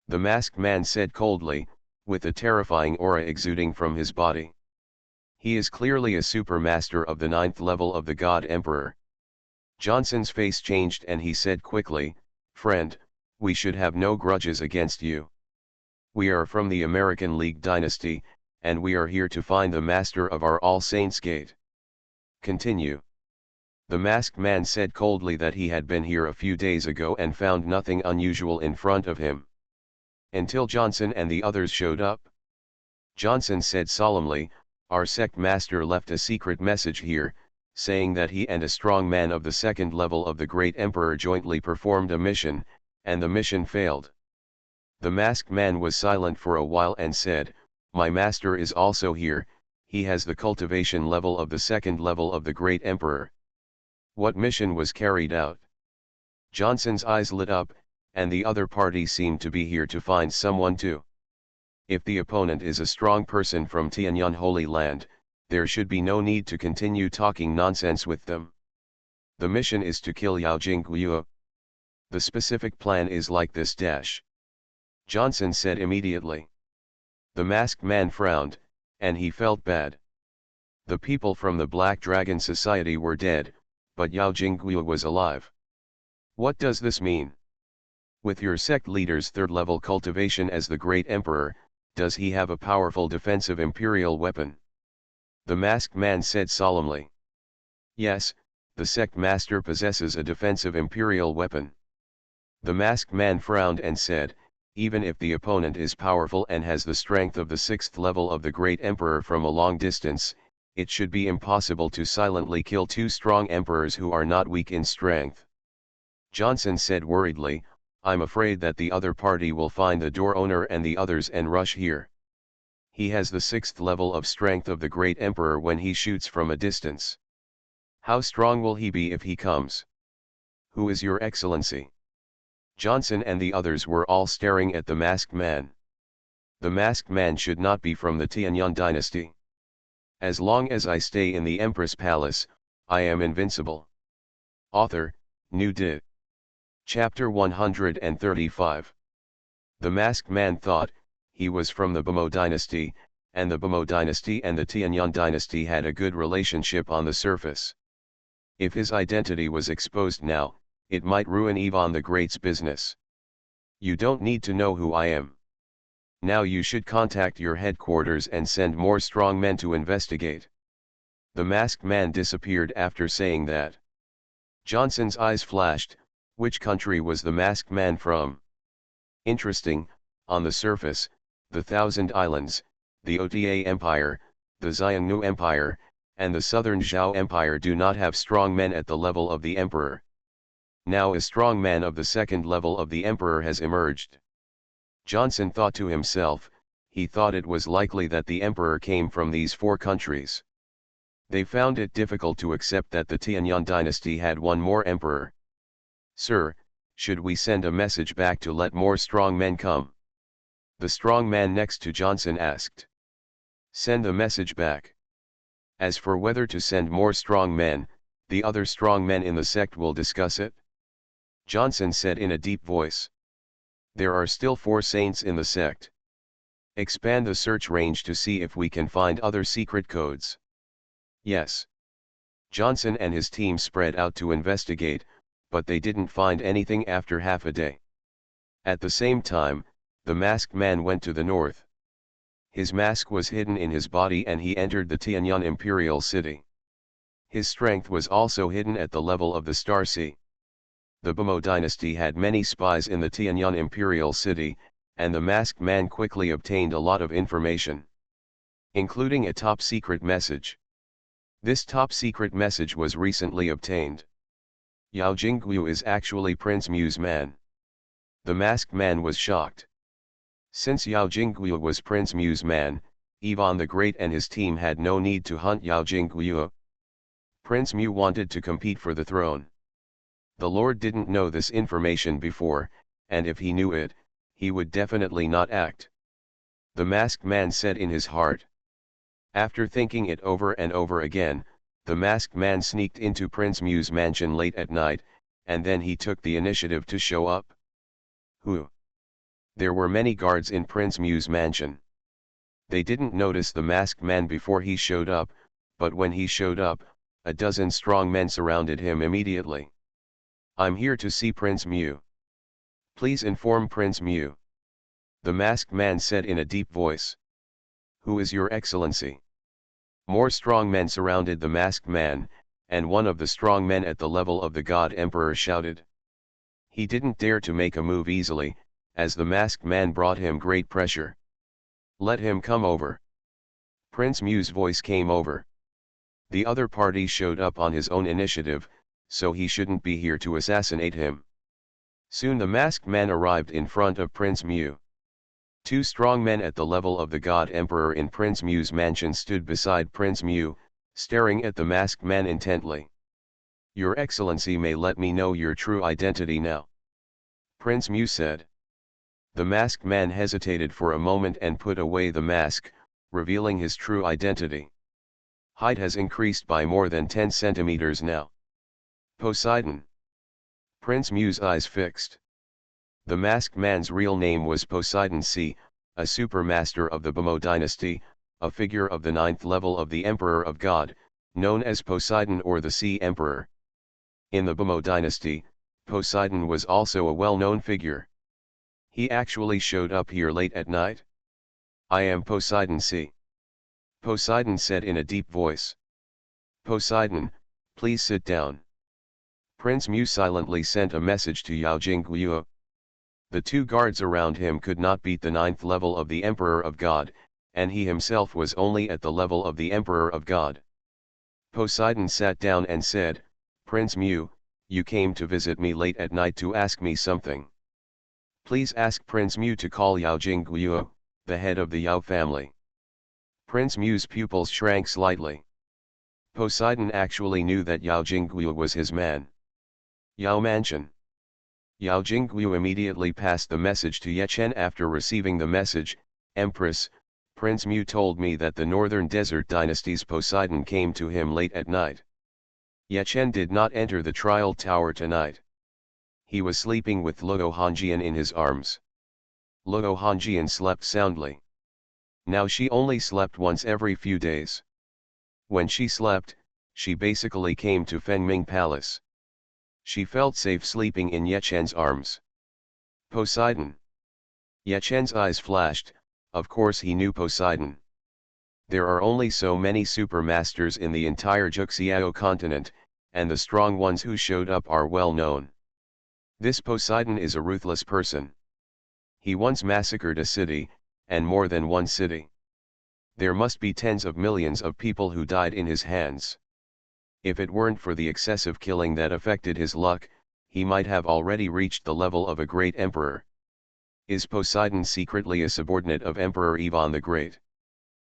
The masked man said coldly, with a terrifying aura exuding from his body. He is clearly a supermaster of the 9th level of the God Emperor. Johnson's face changed and he said quickly, Friend, we should have no grudges against you. We are from the American League dynasty, and we are here to find the master of our All Saints Gate. Continue. The masked man said coldly that he had been here a few days ago and found nothing unusual in front of him. Until Johnson and the others showed up. Johnson said solemnly, Our sect master left a secret message here, saying that he and a strong man of the 2nd level of the Great Emperor jointly performed a mission, and the mission failed. The masked man was silent for a while and said, My master is also here, he has the cultivation level of the 2nd level of the Great Emperor. What mission was carried out? Johnson's eyes lit up, and the other party seemed to be here to find someone too. If the opponent is a strong person from Tianyang Holy Land, there should be no need to continue talking nonsense with them. The mission is to kill Yao Jingguo. The specific plan is like this dash. Johnson said immediately. The masked man frowned, and he felt bad. The people from the Black Dragon Society were dead, but Yao Jingguo was alive. What does this mean? With your sect leader's third-level cultivation as the Great Emperor, does he have a powerful defensive imperial weapon? The masked man said solemnly. Yes, the sect master possesses a defensive imperial weapon. The masked man frowned and said, even if the opponent is powerful and has the strength of the sixth level of the Great Emperor from a long distance, it should be impossible to silently kill two strong emperors who are not weak in strength. Johnson said worriedly, I'm afraid that the other party will find the door owner and the others and rush here. He has the sixth level of strength of the Great Emperor when he shoots from a distance. How strong will he be if he comes? Who is your excellency? Johnson and the others were all staring at the masked man. The masked man should not be from the Tianyang dynasty. As long as I stay in the Empress Palace, I am invincible. Author, New Di. Chapter 135. The masked man thought, he was from the Bamo dynasty, and the Bamo dynasty and the Tianyang dynasty had a good relationship on the surface. If his identity was exposed now, it might ruin Ivan the Great's business. You don't need to know who I am. Now you should contact your headquarters and send more strong men to investigate. The masked man disappeared after saying that. Johnson's eyes flashed, which country was the masked man from? Interesting, on the surface, the Thousand Islands, the Ota Empire, the Xiongnu Empire, and the Southern Zhao Empire do not have strong men at the level of the Emperor. Now a strong man of the second level of the Emperor has emerged. Johnson thought to himself, he thought it was likely that the Emperor came from these four countries. They found it difficult to accept that the Tianyang dynasty had one more Emperor. Sir, should we send a message back to let more strong men come? The strong man next to Johnson asked. Send the message back. As for whether to send more strong men, the other strong men in the sect will discuss it. Johnson said in a deep voice. There are still 4 saints in the sect. Expand the search range to see if we can find other secret codes. Yes. Johnson and his team spread out to investigate, but they didn't find anything after half a day. At the same time, the masked man went to the north. His mask was hidden in his body and he entered the Tianyang Imperial City. His strength was also hidden at the level of the Star Sea. The Bamo dynasty had many spies in the Tianyang Imperial City, and the masked man quickly obtained a lot of information, including a top-secret message. This top-secret message was recently obtained. Yao Jingguo is actually Prince Mu's man. The masked man was shocked. Since Yao Jingguo was Prince Mu's man, Ivan the Great and his team had no need to hunt Yao Jingguo. Prince Mu wanted to compete for the throne. The Lord didn't know this information before, and if he knew it, he would definitely not act. The masked man said in his heart. After thinking it over and over again, the masked man sneaked into Prince Mu's mansion late at night, and then he took the initiative to show up. Who? There were many guards in Prince Mu's mansion. They didn't notice the masked man before he showed up, but when he showed up, a dozen strong men surrounded him immediately. I'm here to see Prince Mu. Please inform Prince Mu. The masked man said in a deep voice. Who is your excellency? More strong men surrounded the masked man, and one of the strong men at the level of the God Emperor shouted. He didn't dare to make a move easily, as the masked man brought him great pressure. Let him come over. Prince Mu's voice came over. The other party showed up on his own initiative, so he shouldn't be here to assassinate him. Soon the masked man arrived in front of Prince Mu. 2 strong men at the level of the God Emperor in Prince Mu's mansion stood beside Prince Mu, staring at the masked man intently. Your Excellency may let me know your true identity now. Prince Mu said. The masked man hesitated for a moment and put away the mask, revealing his true identity. Height has increased by more than 10 centimeters now. Poseidon. Prince Mu's eyes fixed. The masked man's real name was Poseidon C., a supermaster of the Bamo dynasty, a figure of the 9th level of the Emperor of God, known as Poseidon or the Sea Emperor. In the Bamo dynasty, Poseidon was also a well-known figure. He actually showed up here late at night. "I am Poseidon C." Poseidon said in a deep voice. "Poseidon, please sit down." Prince Mu silently sent a message to Yao Jingguo. The two guards around him could not beat the 9th level of the Emperor of God, and he himself was only at the level of the Emperor of God. Poseidon sat down and said, "Prince Mu, you came to visit me late at night to ask me something. Please ask Prince Mu to call Yao Jingguo, the head of the Yao family." Prince Mu's pupils shrank slightly. Poseidon actually knew that Yao Jingguo was his man. Yao Mansion. Yao Jingguo immediately passed the message to Yechen. After receiving the message, "Empress, Prince Mu told me that the Northern Desert Dynasty's Poseidon came to him late at night. Yechen did not enter the trial tower tonight. He was sleeping with Luo Hongjian in his arms. Luo Hongjian slept soundly. Now she only slept once every few days. When she slept, she basically came to Fengming Palace. She felt safe sleeping in Yechen's arms." Poseidon. Yechen's eyes flashed. Of course he knew Poseidon. There are only so many supermasters in the entire Juxiao continent, and the strong ones who showed up are well known. This Poseidon is a ruthless person. He once massacred a city, and more than one city. There must be tens of millions of people who died in his hands. If it weren't for the excessive killing that affected his luck, he might have already reached the level of a great emperor. Is Poseidon secretly a subordinate of Emperor Ivan the Great?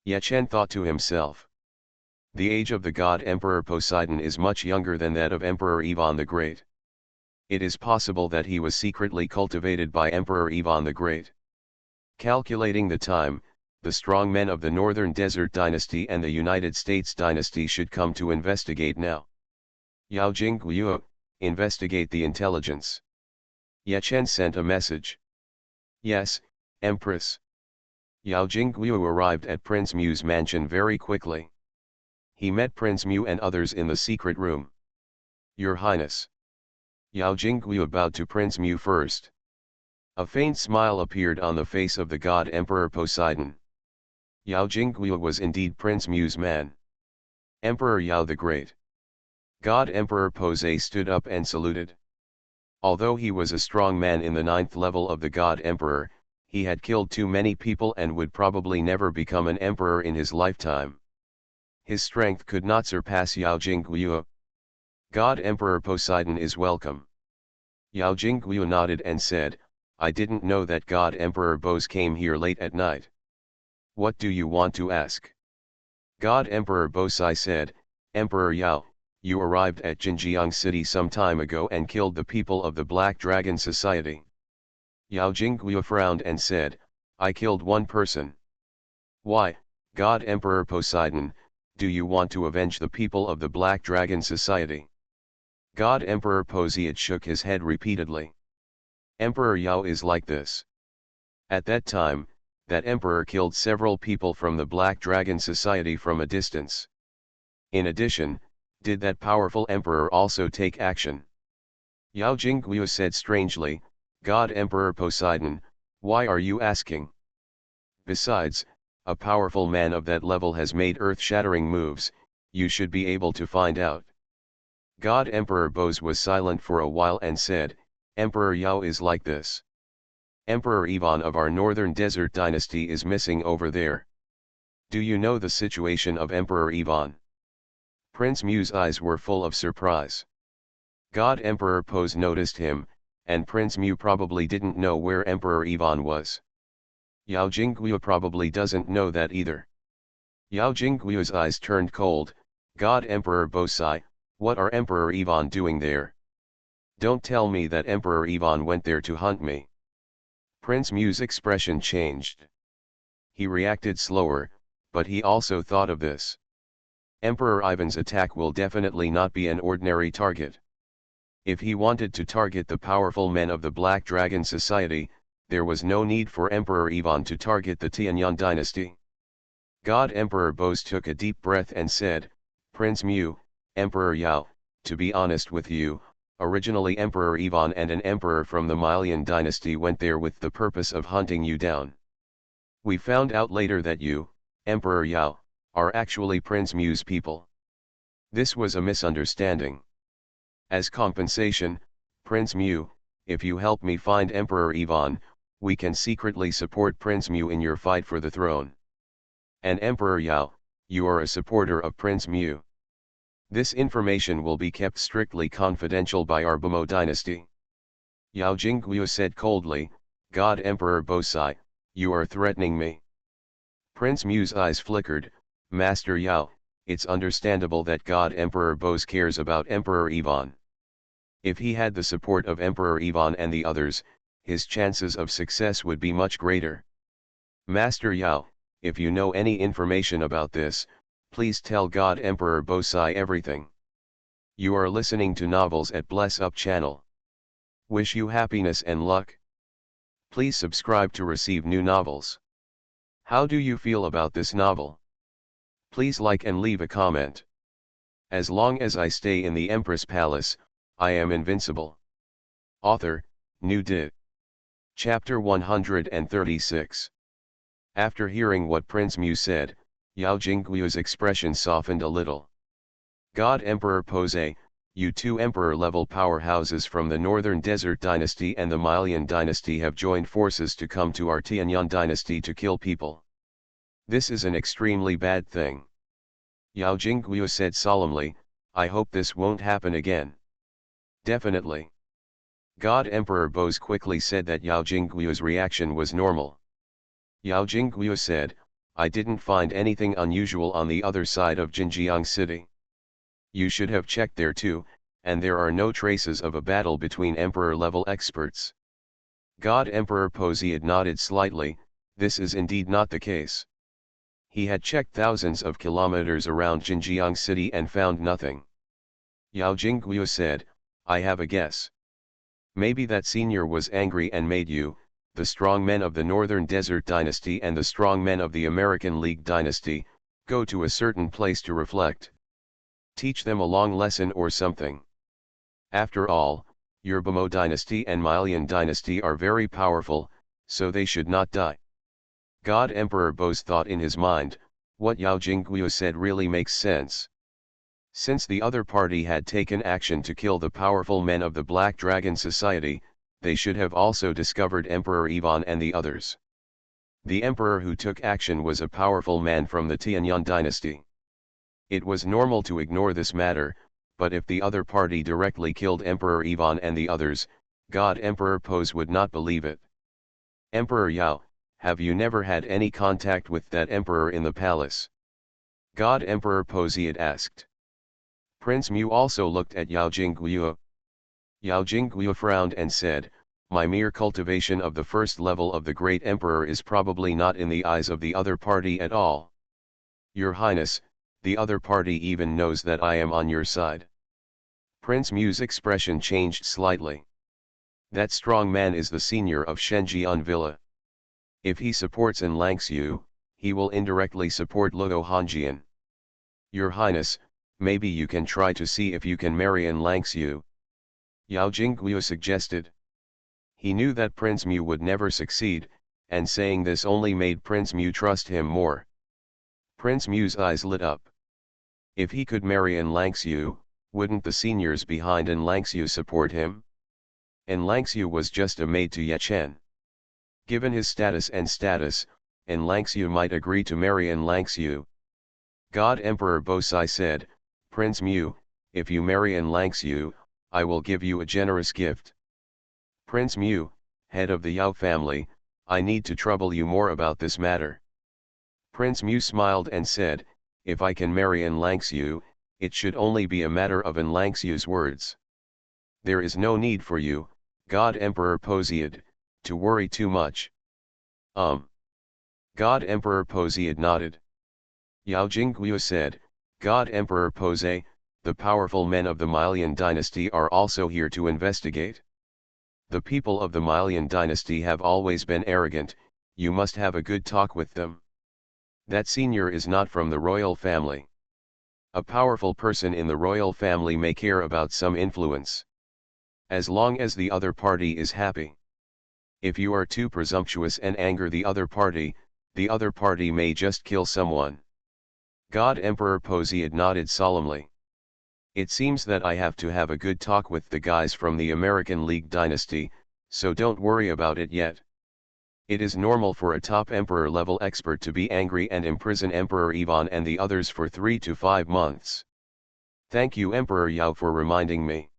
Yechen thought to himself. The age of the god Emperor Poseidon is much younger than that of Emperor Ivan the Great. It is possible that he was secretly cultivated by Emperor Ivan the Great. Calculating the time, the strong men of the Northern Desert Dynasty and the United States Dynasty should come to investigate now. Yao Jingguo, investigate the intelligence. Yechen sent a message. "Yes, Empress." Yao Jingguo arrived at Prince Mu's mansion very quickly. He met Prince Mu and others in the secret room. "Your Highness." Yao Jingguo bowed to Prince Mu first. A faint smile appeared on the face of the god Emperor Poseidon. Yao Jingguo was indeed Prince Mu's man. "Emperor Yao the Great." God Emperor Pose stood up and saluted. Although he was a strong man in the 9th level of the God Emperor, he had killed too many people and would probably never become an emperor in his lifetime. His strength could not surpass Yao Jingguo. "God Emperor Poseidon is welcome." Yao Jingguo nodded and said, "I didn't know that God Emperor Bose came here late at night. What do you want to ask?" God Emperor Bosai said, "Emperor Yao, you arrived at Jinjiang City some time ago and killed the people of the Black Dragon Society." Yao Jingguo frowned and said, "I killed one person." "Why, God Emperor Poseidon, do you want to avenge the people of the Black Dragon Society?" God Emperor Posiet shook his head repeatedly. "Emperor Yao is like this. At that time, that emperor killed several people from the Black Dragon Society from a distance. In addition, did that powerful emperor also take action?" Yao Jingguo said strangely, "God Emperor Poseidon, why are you asking? Besides, a powerful man of that level has made earth-shattering moves, you should be able to find out." God Emperor Bose was silent for a while and said, "Emperor Yao is like this. Emperor Ivan of our Northern Desert Dynasty is missing over there. Do you know the situation of Emperor Ivan?" Prince Mu's eyes were full of surprise. God Emperor Pose noticed him, and Prince Mu probably didn't know where Emperor Ivan was. Yao Jingguo probably doesn't know that either. Yao Jingguo's eyes turned cold. "God Emperor Bosai, what are Emperor Ivan doing there? Don't tell me that Emperor Ivan went there to hunt me." Prince Mu's expression changed. He reacted slower, but he also thought of this. Emperor Ivan's attack will definitely not be an ordinary target. If he wanted to target the powerful men of the Black Dragon Society, there was no need for Emperor Ivan to target the Tianyang dynasty. God Emperor Bose took a deep breath and said, Prince Mu, Emperor Yao, to be honest with you, originally Emperor Ivan and an emperor from the Malian dynasty went there with the purpose of hunting you down. We found out later that you, Emperor Yao, are actually Prince Mu's people. This was a misunderstanding. As compensation, Prince Mu, if you help me find Emperor Ivan, we can secretly support Prince Mu in your fight for the throne. And Emperor Yao, you are a supporter of Prince Mu. This information will be kept strictly confidential by our Bamo dynasty. Yao Jingguo said coldly, God Emperor Bosai, you are threatening me. Prince Mu's eyes flickered, Master Yao, it's understandable that God Emperor Bose cares about Emperor Ivan. If he had the support of Emperor Ivan and the others, his chances of success would be much greater. Master Yao, if you know any information about this, please tell God Emperor Bosai everything. You are listening to Novels at Bless Up channel. Wish you happiness and luck. Please subscribe to receive new novels. How do you feel about this novel? Please like and leave a comment. As long as I stay in the Empress Palace, I am invincible. Author, New Did. Chapter 136. After hearing what Prince Mu said, Yao Jingguo's expression softened a little. God Emperor Pose, you two emperor-level powerhouses from the Northern Desert Dynasty and the Malian Dynasty have joined forces to come to our Tianyang Dynasty to kill people. This is an extremely bad thing. Yao Jingguo said solemnly, I hope this won't happen again. Definitely. God Emperor Bose quickly said that Yao Jingguo's reaction was normal. Yao Jingguo said, I didn't find anything unusual on the other side of Jinjiang City. You should have checked there too, and there are no traces of a battle between emperor-level experts. God Emperor Posiad nodded slightly, this is indeed not the case. He had checked thousands of kilometers around Jinjiang City and found nothing. Yao Jingguo said, I have a guess. Maybe that senior was angry and made you, the strong men of the Northern Desert Dynasty and the strong men of the American League Dynasty, go to a certain place to reflect. Teach them a long lesson or something. After all, your Bamo Dynasty and Malian Dynasty are very powerful, so they should not die. God Emperor Bose thought in his mind, what Yao Jingguo said really makes sense. Since the other party had taken action to kill the powerful men of the Black Dragon Society, they should have also discovered Emperor Ivan and the others. The emperor who took action was a powerful man from the Tianyang dynasty. It was normal to ignore this matter, but if the other party directly killed Emperor Ivan and the others, God Emperor Pose would not believe it. Emperor Yao, have you never had any contact with that emperor in the palace? God Emperor Posiad asked. Prince Mu also looked at Yao Jingguo. Yao Jingguo frowned and said, my mere cultivation of the first level of the great emperor is probably not in the eyes of the other party at all. Your Highness, the other party even knows that I am on your side. Prince Mu's expression changed slightly. That strong man is the senior of Shenjian Villa. If he supports En Langxiu, he will indirectly support Luo Hanjian. Your Highness, maybe you can try to see if you can marry En Langxiu. Yao Jingguo suggested. He knew that Prince Mu would never succeed, and saying this only made Prince Mu trust him more. Prince Mu's eyes lit up. If he could marry En Langxiu, wouldn't the seniors behind En Langxiu support him? En Langxiu was just a maid to Ye Chen. Given his status, En Langxiu might agree to marry En Langxiu. God Emperor Bosai said, Prince Mu, if you marry En Langxiu, I will give you a generous gift. Prince Mu, head of the Yao family, I need to trouble you more about this matter. Prince Mu smiled and said, if I can marry En Langxiu, it should only be a matter of En Langxiu's words. There is no need for you, God Emperor Posiad, to worry too much. God Emperor Posiad nodded. Yao Jingguo said, God Emperor Pose, the powerful men of the Malian dynasty are also here to investigate. The people of the Malian dynasty have always been arrogant, you must have a good talk with them. That senior is not from the royal family. A powerful person in the royal family may care about some influence. As long as the other party is happy. If you are too presumptuous and anger the other party may just kill someone. God Emperor Posiad nodded solemnly. It seems that I have to have a good talk with the guys from the American League dynasty, so don't worry about it yet. It is normal for a top emperor level expert to be angry and imprison Emperor Ivan and the others for 3 to 5 months. Thank you Emperor Yao for reminding me.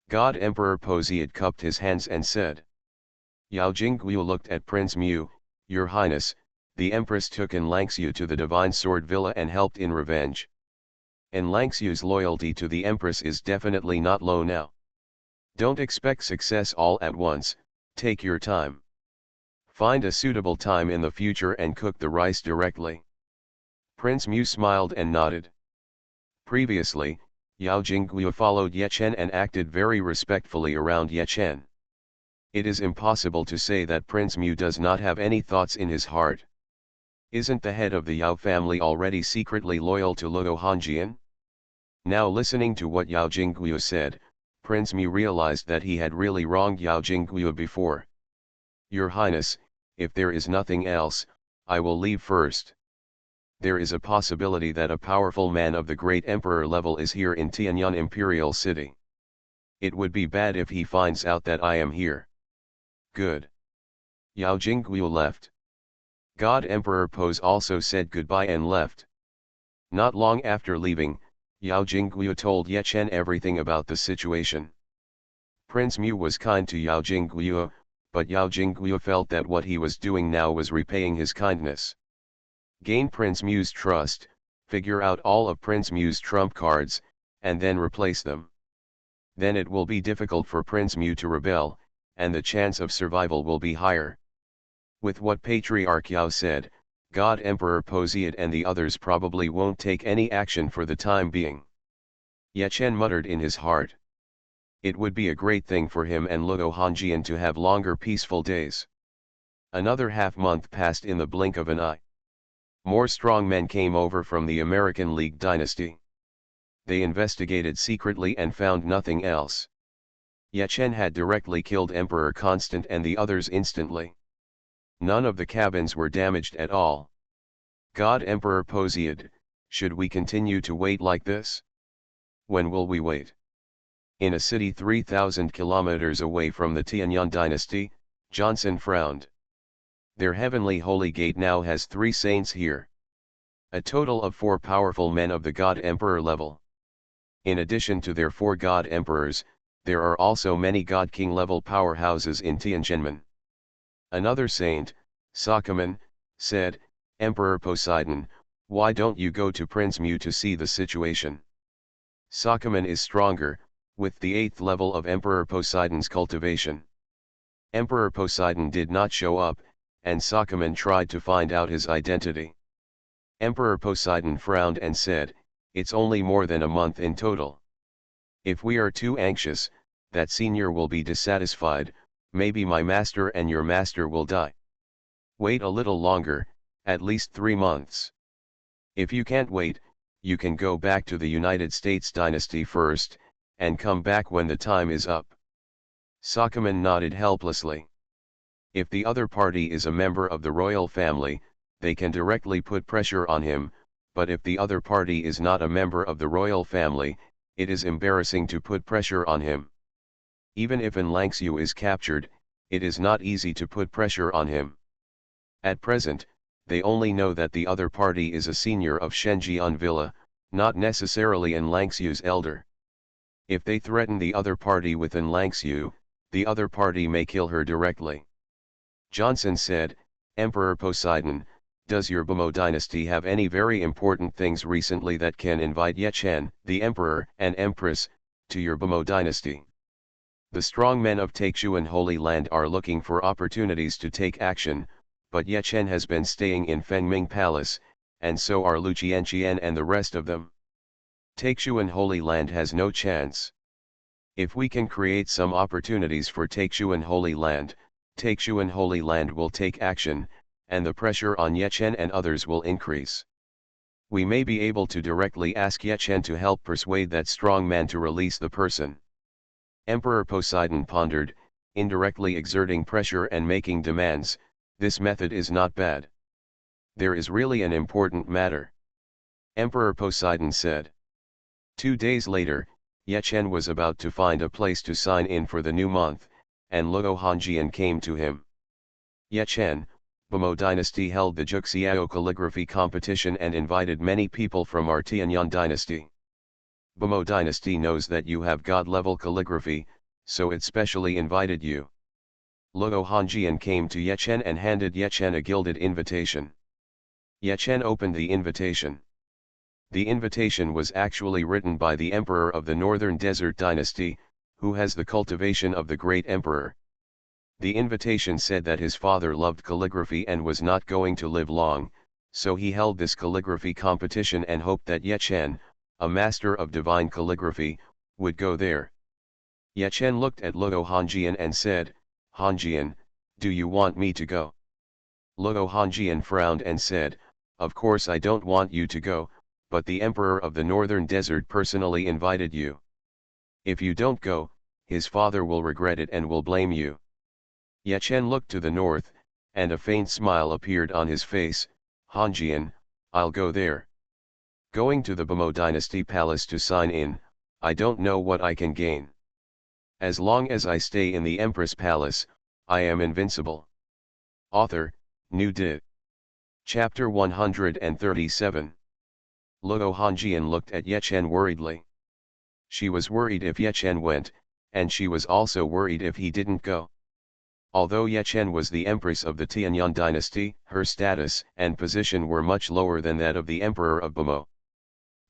God Emperor Posiad cupped his hands and said. Yao Jingguo looked at Prince Mu, Your Highness, the Empress took En Langxiu to the Divine Sword Villa and helped in revenge. En Langxiu's loyalty to the Empress is definitely not low now. Don't expect success all at once, take your time. Find a suitable time in the future and cook the rice directly. Prince Mu smiled and nodded. Previously, Yao Jingguo followed Ye Chen and acted very respectfully around Ye Chen. It is impossible to say that Prince Mu does not have any thoughts in his heart. Isn't the head of the Yao family already secretly loyal to Luo Hongjian? Now listening to what Yao Jingguo said, Prince Mu realized that he had really wronged Yao Jingguo before. Your Highness, if there is nothing else, I will leave first. There is a possibility that a powerful man of the great emperor level is here in Tianyang Imperial City. It would be bad if he finds out that I am here. Good. Yao Jingguo left. God Emperor Pose also said goodbye and left. Not long after leaving, Yao Jingguo told Ye Chen everything about the situation. Prince Mu was kind to Yao Jingguo, but Yao Jingguo felt that what he was doing now was repaying his kindness. Gain Prince Mu's trust, figure out all of Prince Mu's trump cards, and then replace them. Then it will be difficult for Prince Mu to rebel, and the chance of survival will be higher. With what Patriarch Yao said, God Emperor Posiad and the others probably won't take any action for the time being. Ye Chen muttered in his heart. It would be a great thing for him and Luo Hongjian to have longer peaceful days. Another half-month passed in the blink of an eye. More strong men came over from the American League dynasty. They investigated secretly and found nothing else. Ye Chen had directly killed Emperor Constant and the others instantly. None of the cabins were damaged at all. God Emperor Posiad, should we continue to wait like this? When will we wait? In a city 3,000 kilometers away from the Tianyang dynasty, Johnson frowned. Their heavenly holy gate now has 3 saints here. A total of 4 powerful men of the God Emperor level. In addition to their 4 God Emperors, there are also many God King level powerhouses in Tianjinmen. Another saint, Sakaman, said, Emperor Poseidon, why don't you go to Prince Mu to see the situation? Sakaman is stronger, with the 8th level of Emperor Poseidon's cultivation. Emperor Poseidon did not show up, and Sakaman tried to find out his identity. Emperor Poseidon frowned and said, it's only more than a month in total. If we are too anxious, that senior will be dissatisfied, maybe my master and your master will die. Wait a little longer, at least 3 months. If you can't wait, you can go back to the United States dynasty first, and come back when the time is up. Sakaman nodded helplessly. If the other party is a member of the royal family, they can directly put pressure on him, but if the other party is not a member of the royal family, it is embarrassing to put pressure on him. Even if En Langxiu is captured, it is not easy to put pressure on him. At present, they only know that the other party is a senior of Shenjian Villa, not necessarily En Langxiu's elder. If they threaten the other party with En Langxiu, the other party may kill her directly. Johnson said, Emperor Poseidon, does your Bamo dynasty have any very important things recently that can invite Ye Chen, the Emperor and Empress, to your Bamo dynasty? The strong men of Taixuan Holy Land are looking for opportunities to take action, but Ye Chen has been staying in Fengming Palace, and so are Lu Qianqian and the rest of them. Taixuan Holy Land has no chance. If we can create some opportunities for Taixuan Holy Land, Taixuan Holy Land will take action, and the pressure on Yechen and others will increase. We may be able to directly ask Yechen to help persuade that strong man to release the person. Emperor Poseidon pondered, indirectly exerting pressure and making demands. This method is not bad. There is really an important matter. Emperor Poseidon said. 2 days later, Yechen was about to find a place to sign in for the new month, and Luo Hongjian came to him. Yechen, Bamo dynasty held the Juxiao calligraphy competition and invited many people from our Tianyan dynasty. Bamo dynasty knows that you have god-level calligraphy, so it specially invited you. Luo Hongjian came to Yechen and handed Yechen a gilded invitation. Yechen opened the invitation. The invitation was actually written by the emperor of the Northern Desert Dynasty, who has the cultivation of the great emperor. The invitation said that his father loved calligraphy and was not going to live long, so he held this calligraphy competition and hoped that Yechen, a master of divine calligraphy, would go there. Yechen looked at Luo Hongjian and said, "Hongjian, do you want me to go?" Luo Hongjian frowned and said, "Of course I don't want you to go, but the emperor of the northern desert personally invited you. If you don't go, his father will regret it and will blame you." Yechen looked to the north, and a faint smile appeared on his face. "Hongjian, I'll go there. Going to the Bamo dynasty palace to sign in, I don't know what I can gain. As long as I stay in the Empress Palace, I am invincible." Author, New Di. Chapter 137. Luo Hongjian looked at Yechen worriedly. She was worried if Yechen went, and she was also worried if he didn't go. Although Yechen was the empress of the Tianyan dynasty, her status and position were much lower than that of the emperor of Bamo.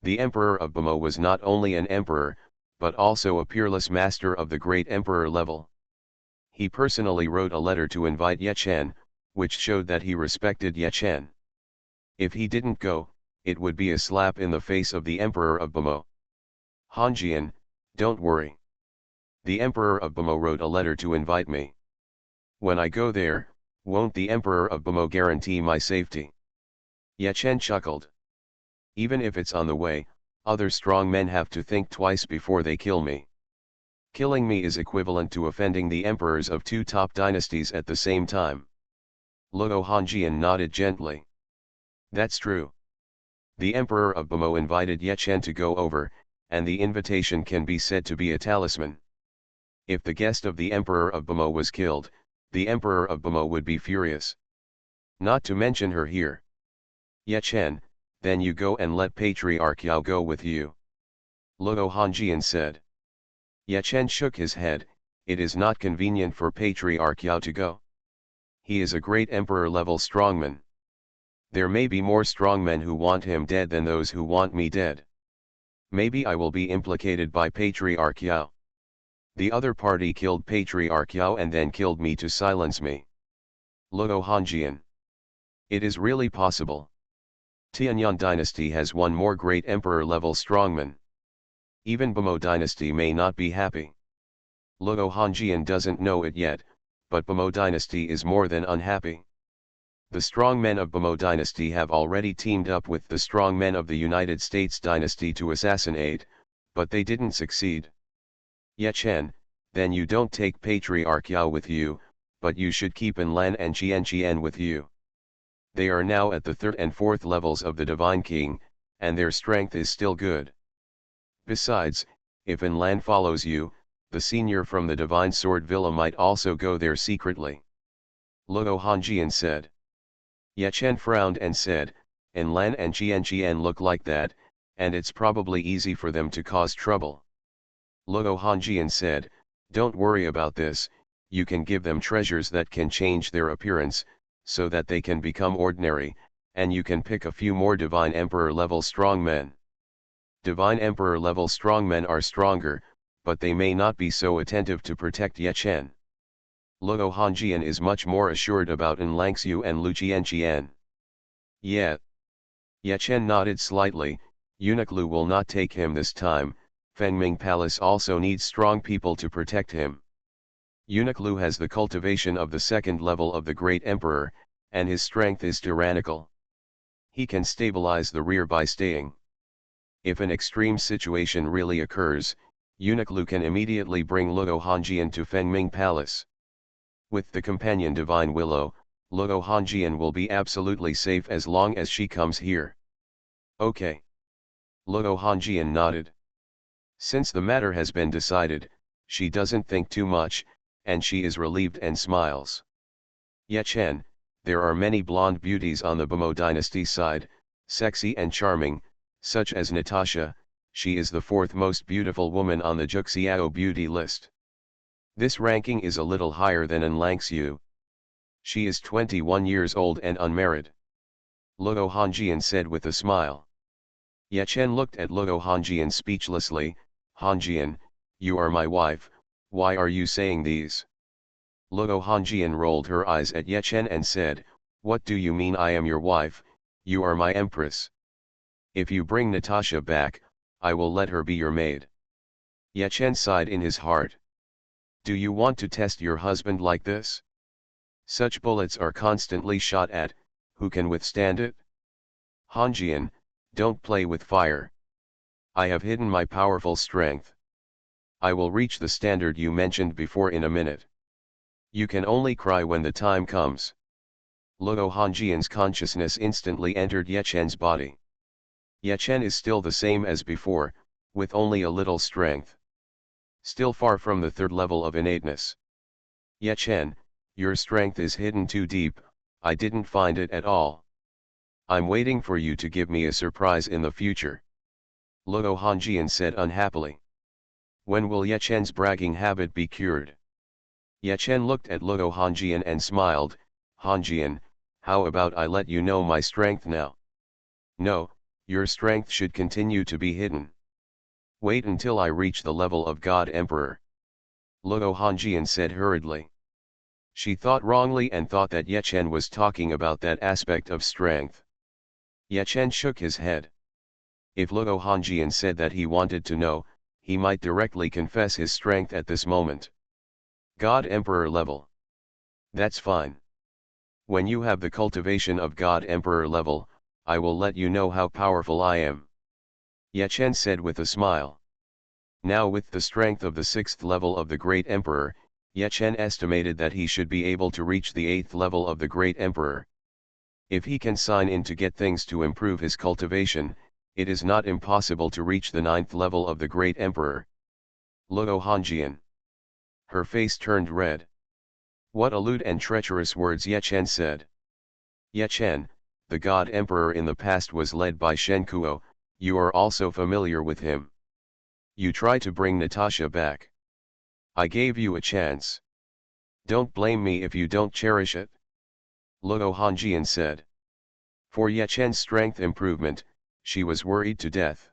The emperor of Bamo was not only an emperor, but also a peerless master of the great emperor level. He personally wrote a letter to invite Yechen, which showed that he respected Yechen. If he didn't go, it would be a slap in the face of the emperor of Bamo. "Hongjian, don't worry. The emperor of Bamo wrote a letter to invite me. When I go there, won't the emperor of Bamo guarantee my safety?" Yechen chuckled. "Even if it's on the way, other strong men have to think twice before they kill me. Killing me is equivalent to offending the emperors of 2 top dynasties at the same time." Luo Hongjian nodded gently. "That's true. The emperor of Bamo invited Yechen to go over, and the invitation can be said to be a talisman. If the guest of the emperor of Bamo was killed, the emperor of Bamo would be furious. Not to mention her here. Yechen, then you go and let Patriarch Yao go with you." Luo Hongjian said. Yechen shook his head. "It is not convenient for Patriarch Yao to go. He is a great emperor-level strongman. There may be more strongmen who want him dead than those who want me dead. Maybe I will be implicated by Patriarch Yao. The other party killed Patriarch Yao and then killed me to silence me." Luo Hongjian. "It is really possible. Tianyan dynasty has one more great emperor-level strongman. Even Bamo dynasty may not be happy. Luo Hongjian doesn't know it yet, but Bamo dynasty is more than unhappy. The strongmen of Bamo dynasty have already teamed up with the strongmen of the United States dynasty to assassinate, but they didn't succeed. Yechen, then you don't take Patriarch Yao with you, but you should keep Enlan and Qian with you. They are now at the 3rd and 4th levels of the Divine King, and their strength is still good. Besides, if Enlan follows you, the senior from the Divine Sword Villa might also go there secretly." Luo Hongjian said. Yechen frowned and said, "Enlan and Qian look like that, and it's probably easy for them to cause trouble." Luo Hongjian said, "Don't worry about this, you can give them treasures that can change their appearance, so that they can become ordinary, and you can pick a few more Divine Emperor level strongmen. Divine Emperor level strongmen are stronger, but they may not be so attentive to protect Yechen. Luo Hongjian is much more assured about Enlangxiu and Lu Qian. Yeah." Yechen nodded slightly. "Eunuch Lu will not take him this time, Fengming Palace also needs strong people to protect him. Eunuch Lu has the cultivation of the second level of the Great Emperor, and his strength is tyrannical. He can stabilize the rear by staying. If an extreme situation really occurs, Eunuch Lu can immediately bring Luo Hongjian to Fengming Palace. With the companion Divine Willow, Luo Hongjian will be absolutely safe as long as she comes here. Okay. Luo Hongjian nodded. Since the matter has been decided, she doesn't think too much, and she is relieved and smiles. Ye Chen, there are many blonde beauties on the Bamo dynasty side, sexy and charming, such as Natasha. She is the fourth most beautiful woman on the Juxiao beauty list. This ranking is a little higher than An Langxiu. She is 21 years old and unmarried. Luo Hongjian said with a smile. Ye Chen looked at Luo Hongjian speechlessly. Hongjian, you are my wife, why are you saying these? Luo Hongjian rolled her eyes at Ye Chen and said, what do you mean I am your wife? You are my empress. If you bring Natasha back, I will let her be your maid. Ye Chen sighed in his heart. Do you want to test your husband like this? Such bullets are constantly shot at, who can withstand it? Hongjian, don't play with fire. I have hidden my powerful strength. I will reach the standard you mentioned before in a minute. You can only cry when the time comes. Luo Hongjian's consciousness instantly entered Ye Chen's body. Ye Chen is still the same as before, with only a little strength. Still far from the third level of innateness. Ye Chen, your strength is hidden too deep, I didn't find it at all. I'm waiting for you to give me a surprise in the future. Luo Hongjian said unhappily. When will Ye Chen's bragging habit be cured? Ye Chen looked at Luo Hongjian and smiled. Hongjian, how about I let you know my strength now? No, your strength should continue to be hidden. Wait until I reach the level of God Emperor. Luo Hongjian said hurriedly. She thought wrongly and thought that Ye Chen was talking about that aspect of strength. Ye Chen shook his head. If Luo Hongjian said that he wanted to know, he might directly confess his strength at this moment. God Emperor level. That's fine. When you have the cultivation of God Emperor level, I will let you know how powerful I am. Ye Chen said with a smile. Now with the strength of the 6th level of the Great Emperor, Ye Chen estimated that he should be able to reach the 8th level of the Great Emperor. If he can sign in to get things to improve his cultivation, it is not impossible to reach the 9th level of the Great Emperor. Luo Hongjian. Her face turned red. What lewd and treacherous words Ye Chen said. Ye Chen, the God Emperor in the past was led by Shen Kuo, you are also familiar with him. You try to bring Natasha back. I gave you a chance. Don't blame me if you don't cherish it. Luo Hongjian said. For Ye Chen's strength improvement, she was worried to death.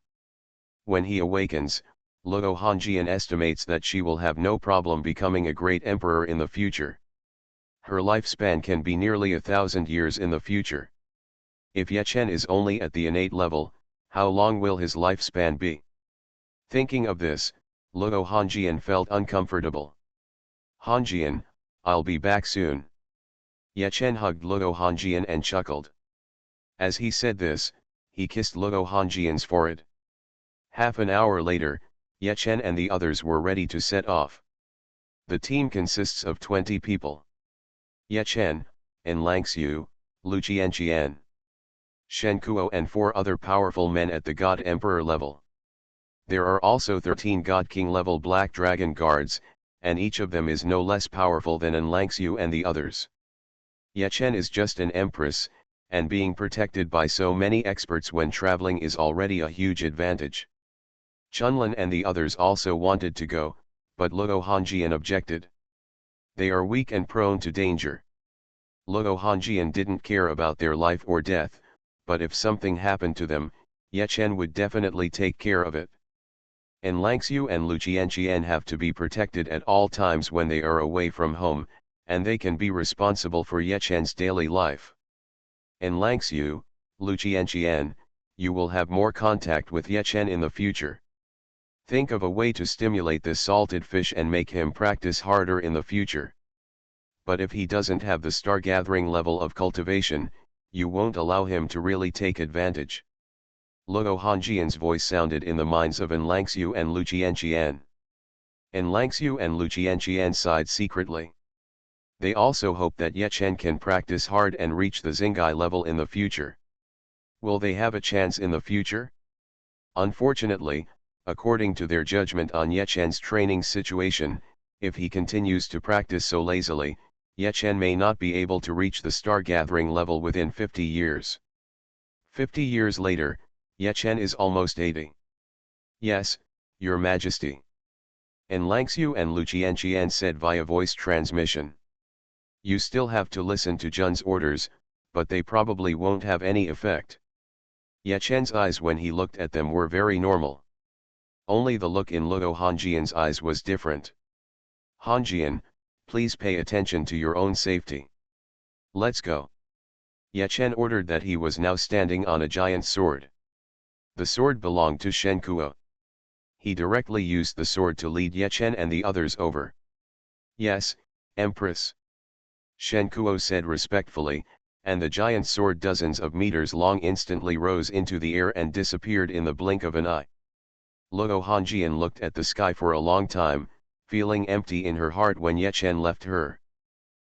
When he awakens, Luo Hongjian estimates that she will have no problem becoming a great emperor in the future. Her lifespan can be nearly 1,000 years in the future. If Ye Chen is only at the innate level, how long will his lifespan be? Thinking of this, Luo Hongjian felt uncomfortable. Hongjian, I'll be back soon. Ye Chen hugged Luo Hongjian and chuckled. As he said this, he kissed Luo Hongjian's forehead. Half an hour later, Ye Chen and the others were ready to set off. The team consists of 20 people. Ye Chen, An Langxiu, Lu Qianqian, Shen Kuo and 4 other powerful men at the God Emperor level. There are also 13 God King level Black Dragon guards, and each of them is no less powerful than An Langxiu and the others. Ye Chen is just an empress, and being protected by so many experts when traveling is already a huge advantage. Xuanhuan and the others also wanted to go, but Luo Hongjian objected. They are weak and prone to danger. Luo Hongjian didn't care about their life or death, but if something happened to them, Ye Chen would definitely take care of it. An Langxiu and Lu Qianqian have to be protected at all times when they are away from home, and they can be responsible for Ye Chen's daily life. An Langxiu, Lu Qianqian, you will have more contact with Ye Chen in the future. Think of a way to stimulate this salted fish and make him practice harder in the future. But if he doesn't have the star-gathering level of cultivation, you won't allow him to really take advantage. Luo Hongjian's voice sounded in the minds of En Langxiu and Lu Qianqian. En Langxiu and Lu Qianqian sighed secretly. They also hope that Ye Chen can practice hard and reach the Xingai level in the future. Will they have a chance in the future? Unfortunately, according to their judgment on Ye Chen's training situation, if he continues to practice so lazily, Ye Chen may not be able to reach the star-gathering level within 50 years. 50 years later, Ye Chen is almost 80. Yes, Your Majesty. En Langxiu and Lu Qianqian said via voice transmission. You still have to listen to Jun's orders, but they probably won't have any effect. Ye Chen's eyes when he looked at them were very normal. Only the look in Luo Hongjian's eyes was different. Hongjian, please pay attention to your own safety. Let's go. Ye Chen ordered that he was now standing on a giant sword. The sword belonged to Shen Kuo. He directly used the sword to lead Ye Chen and the others over. Yes, Empress. Shen Kuo said respectfully, and the giant sword dozens of meters long instantly rose into the air and disappeared in the blink of an eye. Luo Hongjian looked at the sky for a long time, feeling empty in her heart when Ye Chen left her.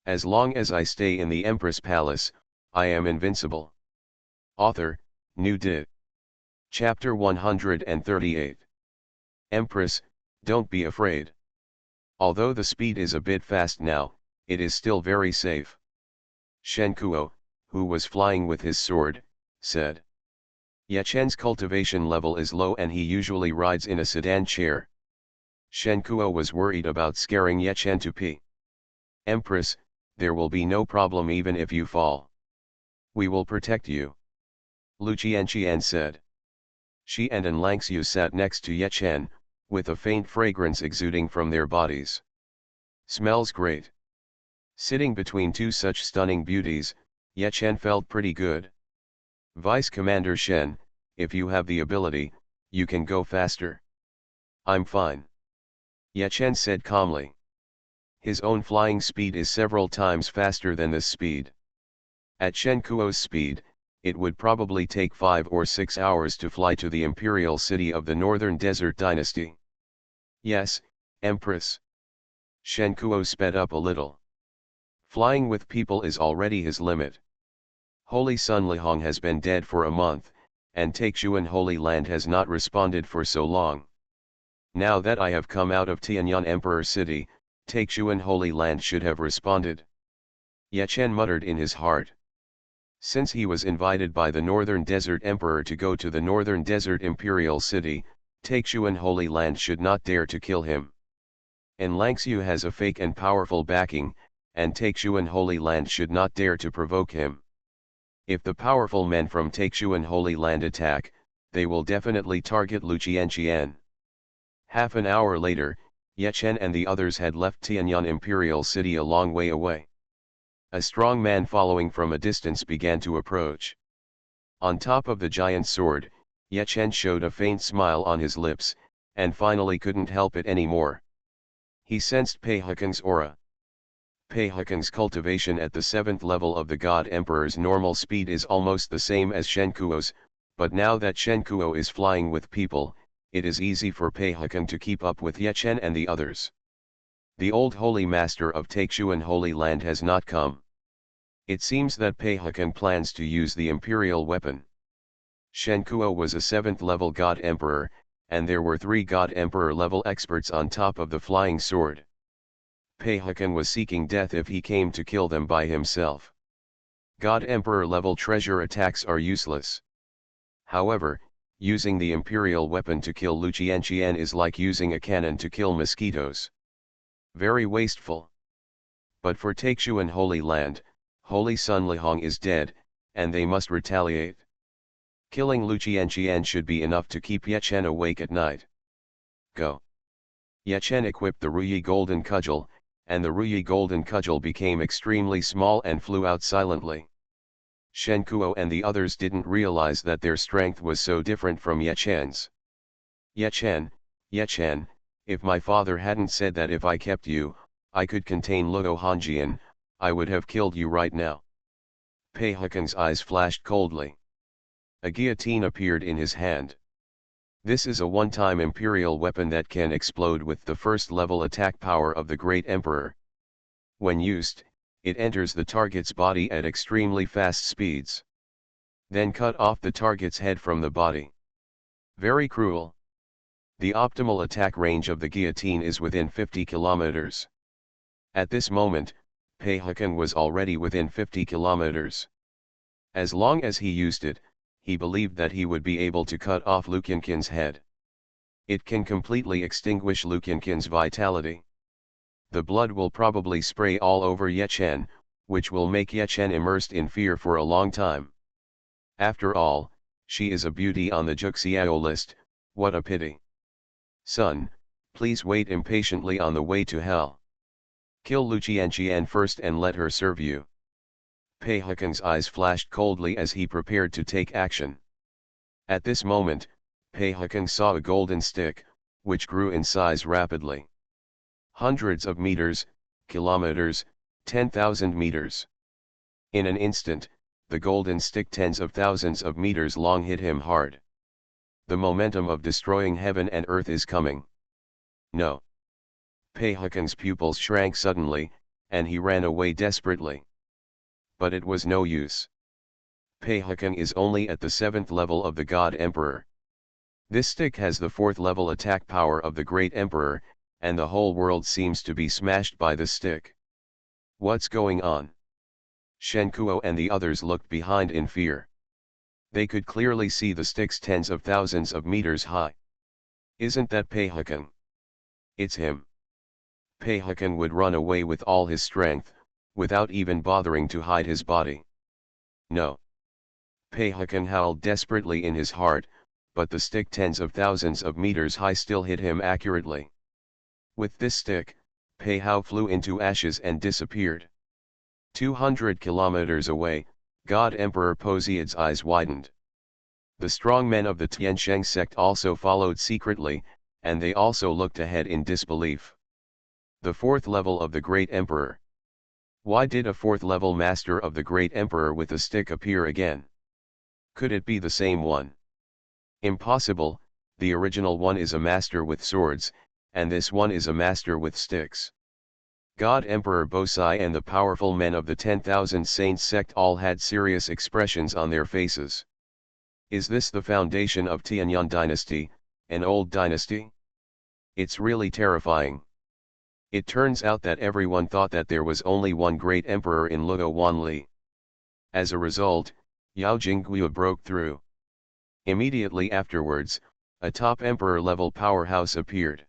As long as I stay in the Empress Palace, I am invincible. Author, New Did. Chapter 138. Empress, don't be afraid. Although the speed is a bit fast now, it is still very safe. Shen Kuo, who was flying with his sword, said. Ye Chen's cultivation level is low and he usually rides in a sedan chair. Shen Kuo was worried about scaring Ye Chen to pee. Empress, there will be no problem even if you fall. We will protect you. Lu Qianqian said. She and En Langxiu sat next to Ye Chen, with a faint fragrance exuding from their bodies. Smells great. Sitting between two such stunning beauties, Ye Chen felt pretty good. Vice Commander Shen, if you have the ability, you can go faster. I'm fine. Ye Chen said calmly. His own flying speed is several times faster than this speed. At Shen Kuo's speed, it would probably take 5 or 6 hours to fly to the imperial city of the Northern Desert Dynasty. Yes, Empress. Shen Kuo sped up a little. Flying with people is already his limit. Holy Sun Lihong has been dead for a month, and Taixuan Holy Land has not responded for so long. Now that I have come out of Tianyan Emperor City, Taixuan Holy Land should have responded. Ye Chen muttered in his heart. Since he was invited by the Northern Desert Emperor to go to the Northern Desert Imperial City, Taixuan Holy Land should not dare to kill him. En Langxiu has a fake and powerful backing, and Taixuan Holy Land should not dare to provoke him. If the powerful men from Taixuan Holy Land attack, they will definitely target Lu Qianqian. Half an hour later, Ye Chen and the others had left Tianyan Imperial City a long way away. A strong man following from a distance began to approach. On top of the giant sword, Ye Chen showed a faint smile on his lips, and finally couldn't help it anymore. He sensed Pei Heken's aura. Pei Heken's cultivation at the 7th level of the God Emperor's normal speed is almost the same as Shen Kuo's, but now that Shen Kuo is flying with people, it is easy for Pei Heken to keep up with Ye Chen and the others. The old Holy Master of Taixuan Holy Land has not come. It seems that Pei Heken plans to use the Imperial weapon. Shen Kuo was a 7th level God Emperor, and there were 3 God Emperor level experts on top of the flying sword. Pei Heken was seeking death if he came to kill them by himself. God Emperor level treasure attacks are useless. However, using the Imperial weapon to kill Lu Qianqian is like using a cannon to kill mosquitoes. Very wasteful. But for Taixuan Holy Land, Holy Sun Lihong is dead, and they must retaliate. Killing Lu Qianqian should be enough to keep Ye Chen awake at night. Go. Ye Chen equipped the Ruyi golden cudgel, and the Ruyi golden cudgel became extremely small and flew out silently. Shen Kuo and the others didn't realize that their strength was so different from Ye Chen's. Ye Chen, Ye Chen, if my father hadn't said that if I kept you, I could contain Luo Hongjian, I would have killed you right now. Pei Heken's eyes flashed coldly. A guillotine appeared in his hand. This is a one-time imperial weapon that can explode with the first-level attack power of the Great Emperor. When used, it enters the target's body at extremely fast speeds. Then cut off the target's head from the body. Very cruel. The optimal attack range of the guillotine is within 50 kilometers. At this moment, Pei Heken was already within 50 kilometers. As long as he used it, he believed that he would be able to cut off Lu Qianqian's head. It can completely extinguish Lu Qianqian's vitality. The blood will probably spray all over Ye Chen, which will make Ye Chen immersed in fear for a long time. After all, she is a beauty on the Juxiao list, what a pity. Son, please wait impatiently on the way to hell. Kill Lu Qianqian first and let her serve you. Pei Heken's eyes flashed coldly as he prepared to take action. At this moment, Pei Heken saw a golden stick, which grew in size rapidly. Hundreds of meters, kilometers, 10,000 meters. In an instant, the golden stick tens of thousands of meters long hit him hard. The momentum of destroying heaven and earth is coming. No. Pei Heken's pupils shrank suddenly, and he ran away desperately. But it was no use. Pei Heken is only at the 7th level of the God Emperor. This stick has the 4th level attack power of the Great Emperor, and the whole world seems to be smashed by the stick. What's going on? Shen Kuo and the others looked behind in fear. They could clearly see the sticks tens of thousands of meters high. Isn't that Pei Heken? It's him. Pei Heken would run away with all his strength, without even bothering to hide his body. No. Pei Heken howled desperately in his heart, but the stick tens of thousands of meters high still hit him accurately. With this stick, Pei Hao flew into ashes and disappeared. 200 kilometers away, God Emperor Posiad's eyes widened. The strong men of the Tiansheng sect also followed secretly, and they also looked ahead in disbelief. The 4th level of the Great Emperor. Why did a 4th level master of the Great Emperor with a stick appear again? Could it be the same one? Impossible, the original one is a master with swords, and this one is a master with sticks. God Emperor Bosai and the powerful men of the 10,000 Saints sect all had serious expressions on their faces. Is this the foundation of Tianyang dynasty, an old dynasty? It's really terrifying. It turns out that everyone thought that there was only one great emperor in Luo Wanli. As a result, Yao Jingguo broke through. Immediately afterwards, a top emperor-level powerhouse appeared.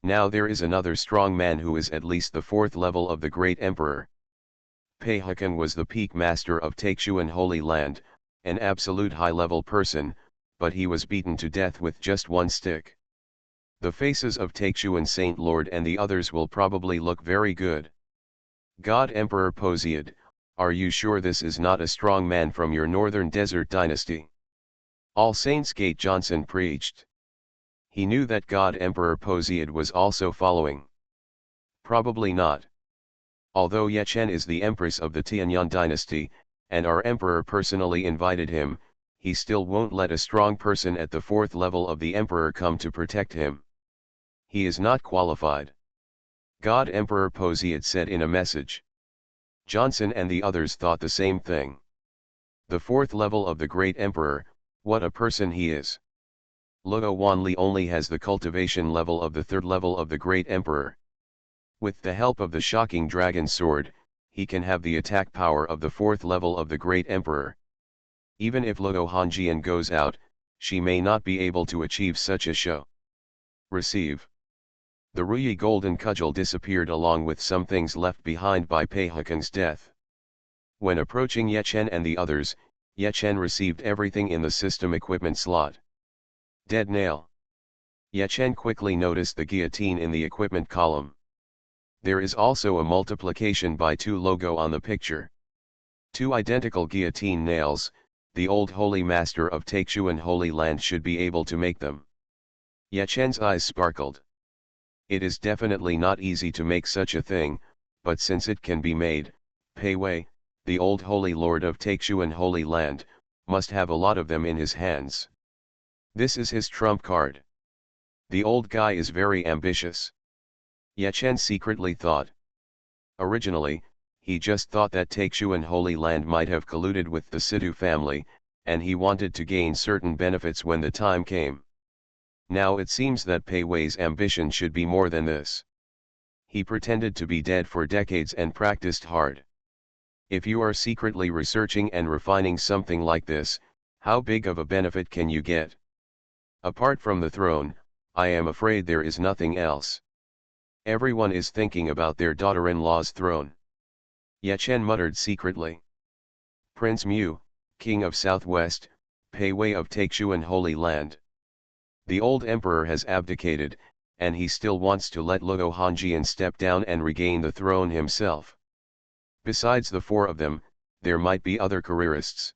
Now there is another strong man who is at least the 4th level of the Great Emperor. Pei Heken was the peak master of Taixuan Holy Land, an absolute high-level person, but he was beaten to death with just one stick. The faces of Taixuan Saint Lord and the others will probably look very good. God Emperor Posiad, are you sure this is not a strong man from your northern desert dynasty? All Saints Gate Johnson preached. He knew that God Emperor Posiad was also following. Probably not. Although Ye Chen is the empress of the Tianyang dynasty, and our emperor personally invited him, he still won't let a strong person at the 4th level of the emperor come to protect him. He is not qualified. God Emperor Posiad said in a message. Johnson and the others thought the same thing. The 4th level of the Great Emperor, what a person he is. Luo Wanli only has the cultivation level of the 3rd level of the Great Emperor. With the help of the shocking dragon sword, he can have the attack power of the 4th level of the Great Emperor. Even if Luo Hongjian goes out, she may not be able to achieve such a show. Receive. The Ruyi golden cudgel disappeared along with some things left behind by Pei Heken's death. When approaching Ye Chen and the others, Ye Chen received everything in the system equipment slot. Dead nail. Ye Chen quickly noticed the guillotine in the equipment column. There is also a multiplication by 2 logo on the picture. 2 identical guillotine nails, the old holy master of Taixuan Holy Land should be able to make them. Ye Chen's eyes sparkled. It is definitely not easy to make such a thing, but since it can be made, Pei Wei, the old holy lord of Taixuan Holy Land, must have a lot of them in his hands. This is his trump card. The old guy is very ambitious. Ye Chen secretly thought. Originally, he just thought that Taixuan Holy Land might have colluded with the Sidu family, and he wanted to gain certain benefits when the time came. Now it seems that Pei Wei's ambition should be more than this. He pretended to be dead for decades and practiced hard. If you are secretly researching and refining something like this, how big of a benefit can you get? Apart from the throne, I am afraid there is nothing else. Everyone is thinking about their daughter-in-law's throne. Ye Chen muttered secretly. Prince Mu, King of Southwest, Pei Wei of Taixuan Holy Land. The old emperor has abdicated, and he still wants to let Luo Hongjian step down and regain the throne himself. Besides the four of them, there might be other careerists.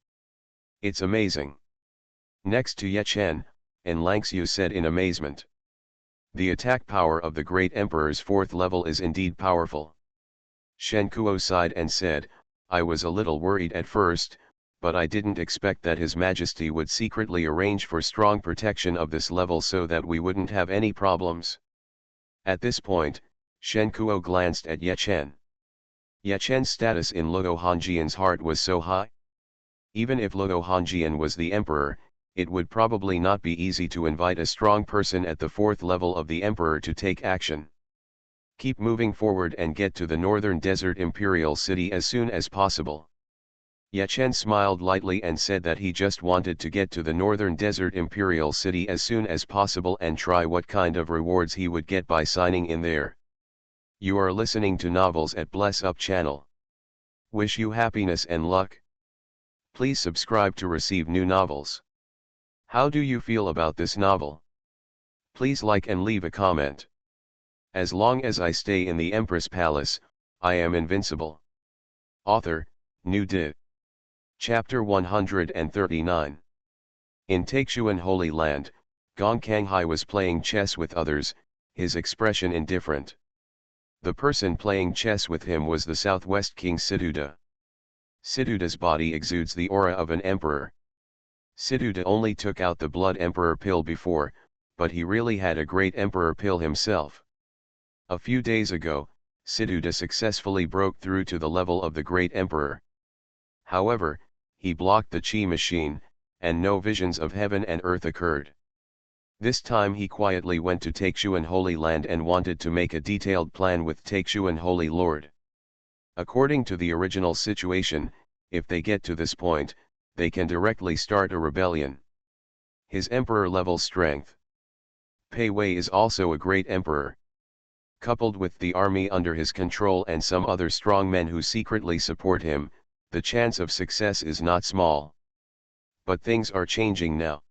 It's amazing. Next to Ye Chen, En Langxiu said in amazement. The attack power of the great emperor's fourth level is indeed powerful. Shen Kuo sighed and said, I was a little worried at first, but I didn't expect that His Majesty would secretly arrange for strong protection of this level so that we wouldn't have any problems. At this point, Shen Kuo glanced at Ye Chen. Ye Chen's status in Luo Hongjian's heart was so high. Even if Luo Hongjian was the emperor, it would probably not be easy to invite a strong person at the fourth level of the emperor to take action. Keep moving forward and get to the northern desert imperial city as soon as possible. Ye Chen smiled lightly and said that he just wanted to get to the northern desert imperial city as soon as possible and try what kind of rewards he would get by signing in there. You are listening to Novels at Bless Up channel. Wish you happiness and luck. Please subscribe to receive new novels. How do you feel about this novel? Please like and leave a comment. As long as I stay in the Empress Palace, I am invincible. Author, New Di. Chapter 139. In Taixuan Holy Land, Gong Kanghai was playing chess with others, his expression indifferent. The person playing chess with him was the Southwest King Siduda. Siduda's body exudes the aura of an emperor. Siduda only took out the Blood Emperor pill before, but he really had a great emperor pill himself. A few days ago, Siduda successfully broke through to the level of the Great Emperor. However, he blocked the Qi machine, and no visions of heaven and earth occurred. This time he quietly went to Taixuan Holy Land and wanted to make a detailed plan with Taixuan Holy Lord. According to the original situation, if they get to this point, they can directly start a rebellion. His emperor-level strength. Pei Wei is also a great emperor. Coupled with the army under his control and some other strong men who secretly support him, the chance of success is not small. But things are changing now.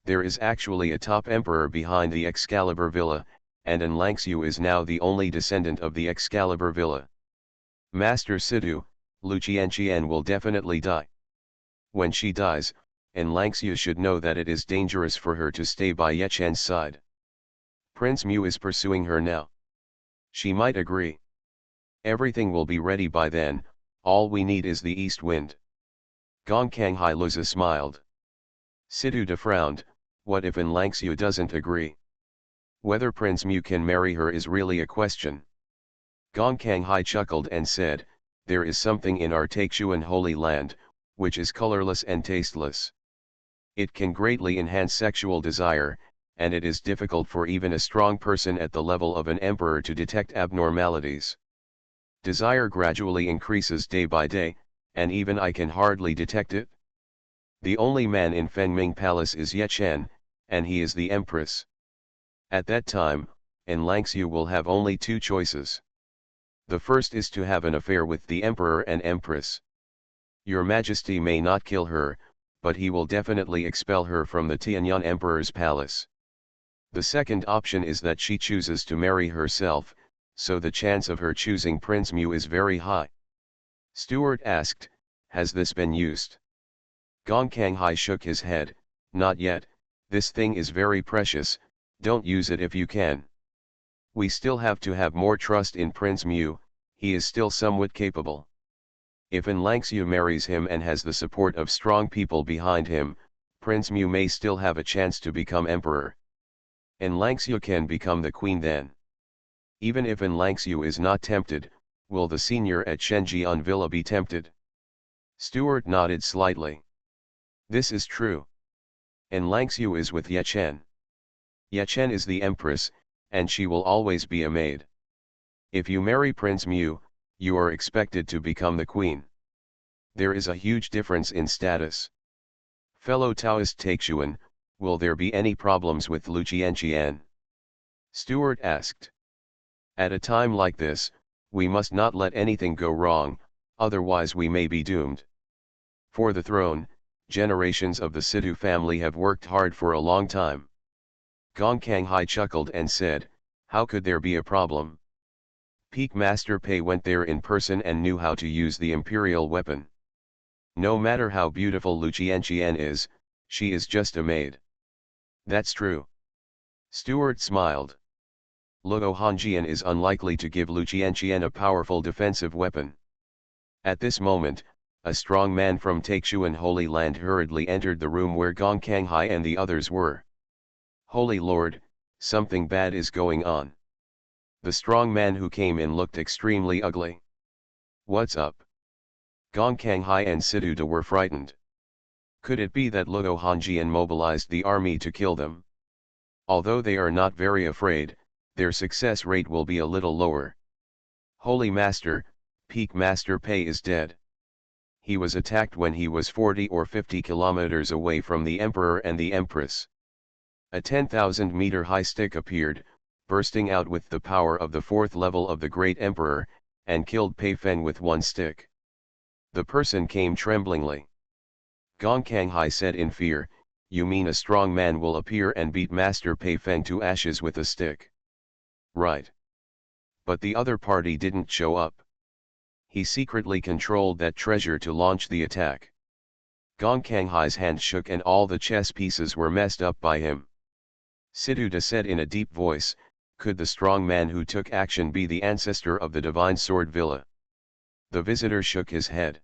There is actually a top emperor behind the Excalibur Villa, and En Langxiu is now the only descendant of the Excalibur Villa. Master Sidu, Lu Qianqian will definitely die. When she dies, En Langxiu should know that it is dangerous for her to stay by Ye Chen's side. Prince Mu is pursuing her now. She might agree. Everything will be ready by then, all we need is the east wind. Gong Kanghai Luza smiled. Siduda frowned, what if En Langxiu doesn't agree? Whether Prince Mu can marry her is really a question. Gong Kanghai chuckled and said, there is something in our Taixuan Holy Land, which is colorless and tasteless. It can greatly enhance sexual desire, and it is difficult for even a strong person at the level of an emperor to detect abnormalities. Desire gradually increases day by day, and even I can hardly detect it. The only man in Fengming Palace is Ye Chen, and he is the empress. At that time, En Langxiu will have only two choices. The first is to have an affair with the emperor and empress. Your Majesty may not kill her, but he will definitely expel her from the Tianyan Emperor's palace. The second option is that she chooses to marry herself, so the chance of her choosing Prince Mu is very high. Stewart asked, has this been used? Gong Kanghai shook his head, not yet, this thing is very precious, Don't use it if you can. We still have to have more trust in Prince Mu, he is still somewhat capable. If Enlangxiu marries him and has the support of strong people behind him, Prince Mu may still have a chance to become emperor. Enlangxiu can become the queen then. Even if Enlangxiu is not tempted, will the senior at Shenjian Villa be tempted? Stuart nodded slightly. This is true. Enlangxiu is with Ye Chen. Ye Chen is the empress, and she will always be a maid. If you marry Prince Mu, you are expected to become the queen. There is a huge difference in status. Fellow Taoist Xuanhuan, will there be any problems with Lu Qianqian? Stuart asked. At a time like this, we must not let anything go wrong, otherwise we may be doomed. For the throne, generations of the Situ family have worked hard for a long time. Gong Kanghai chuckled and said, how could there be a problem? Peak Master Pei went there in person and knew how to use the imperial weapon. No matter how beautiful Lu Qianqian is, she is just a maid. That's true. Stuart smiled. Luo Hongjian is unlikely to give Lu Qianqian a powerful defensive weapon. At this moment, a strong man from Taixuan Holy Land hurriedly entered the room where Gong Kanghai and the others were. Holy Lord, something bad is going on. The strong man who came in looked extremely ugly. What's up? Gong Kanghai and Situda were frightened. Could it be that Luo Hongjian mobilized the army to kill them? Although they are not very afraid, their success rate will be a little lower. Holy Master, Peak Master Pei is dead. He was attacked when he was 40 or 50 kilometers away from the Emperor and the Empress. A 10,000-meter high stick appeared, bursting out with the power of the fourth level of the Great Emperor, and killed Pei Feng with one stick. The person came tremblingly. Gong Kanghai said in fear, you mean a strong man will appear and beat Master Pei Feng to ashes with a stick? Right. But the other party didn't show up. He secretly controlled that treasure to launch the attack. Gong Kanghai's hand shook and all the chess pieces were messed up by him. Situda said in a deep voice, could the strong man who took action be the ancestor of the Divine Sword Villa? The visitor shook his head.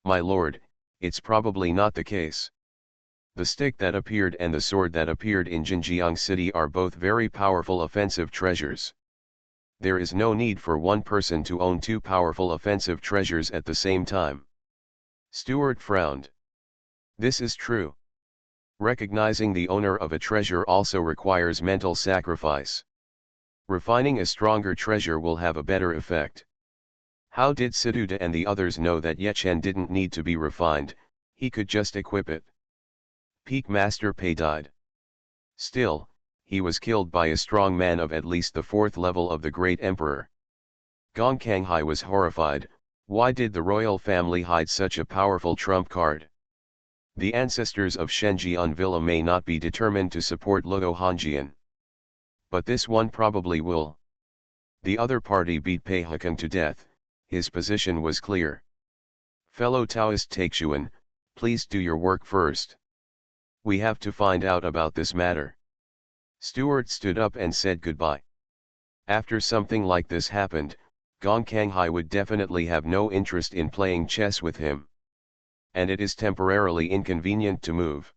My lord, it's probably not the case. The stick that appeared and the sword that appeared in Jinjiang City are both very powerful offensive treasures. There is no need for one person to own two powerful offensive treasures at the same time. Stuart frowned. This is true. Recognizing the owner of a treasure also requires mental sacrifice. Refining a stronger treasure will have a better effect. How did Situda and the others know that Ye Chen didn't need to be refined, he could just equip it? Peak Master Pei died. Still, he was killed by a strong man of at least the fourth level of the Great Emperor. Gong Kanghai was horrified. Why did the royal family hide such a powerful trump card? The ancestors of Shenjian Villa may not be determined to support Luo Hongjian. But this one probably will. The other party beat Pei Hekang to death, his position was clear. Fellow Taoist Taixuan, please do your work first. We have to find out about this matter. Stuart stood up and said goodbye. After something like this happened, Gong Kanghai would definitely have no interest in playing chess with him. And it is temporarily inconvenient to move.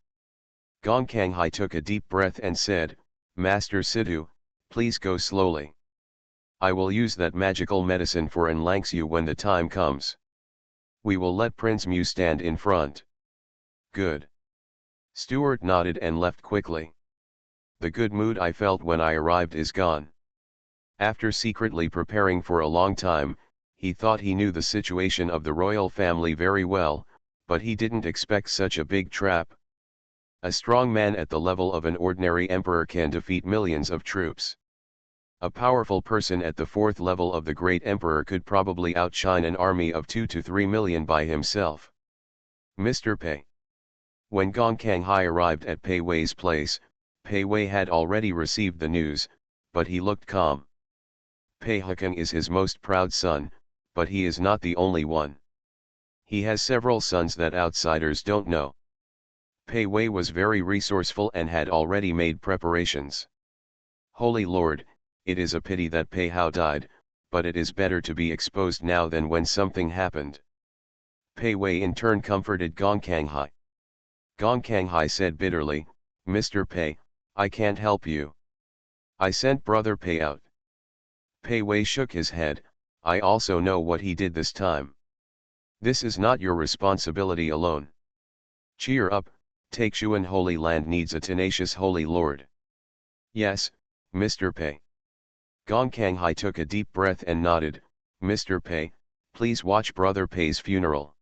Gong Kanghai took a deep breath and said, Master Situ, please go slowly. I will use that magical medicine for Enlangxiu when the time comes. We will let Prince Mu stand in front. Good. Stuart nodded and left quickly. The good mood I felt when I arrived is gone. After secretly preparing for a long time, he thought he knew the situation of the royal family very well, but he didn't expect such a big trap. A strong man at the level of an ordinary emperor can defeat millions of troops. A powerful person at the fourth level of the great emperor could probably outshine an army of 2 to 3 million by himself. Mr. Pei. When Gong Kanghai arrived at Pei Wei's place, Pei Wei had already received the news, but he looked calm. Pei Hekang is his most proud son, but he is not the only one. He has several sons that outsiders don't know. Pei Wei was very resourceful and had already made preparations. Holy Lord, it is a pity that Pei Hao died, but it is better to be exposed now than when something happened. Pei Wei in turn comforted Gong Kanghai. Gong Kanghai said bitterly, Mr. Pei, I can't help you. I sent brother Pei out. Pei Wei shook his head, I also know what he did this time. This is not your responsibility alone. Cheer up, Take Xuan Holy Land needs a tenacious Holy Lord. Yes, Mr. Pei. Gong Kanghai took a deep breath and nodded, Mr. Pei, please watch brother Pei's funeral.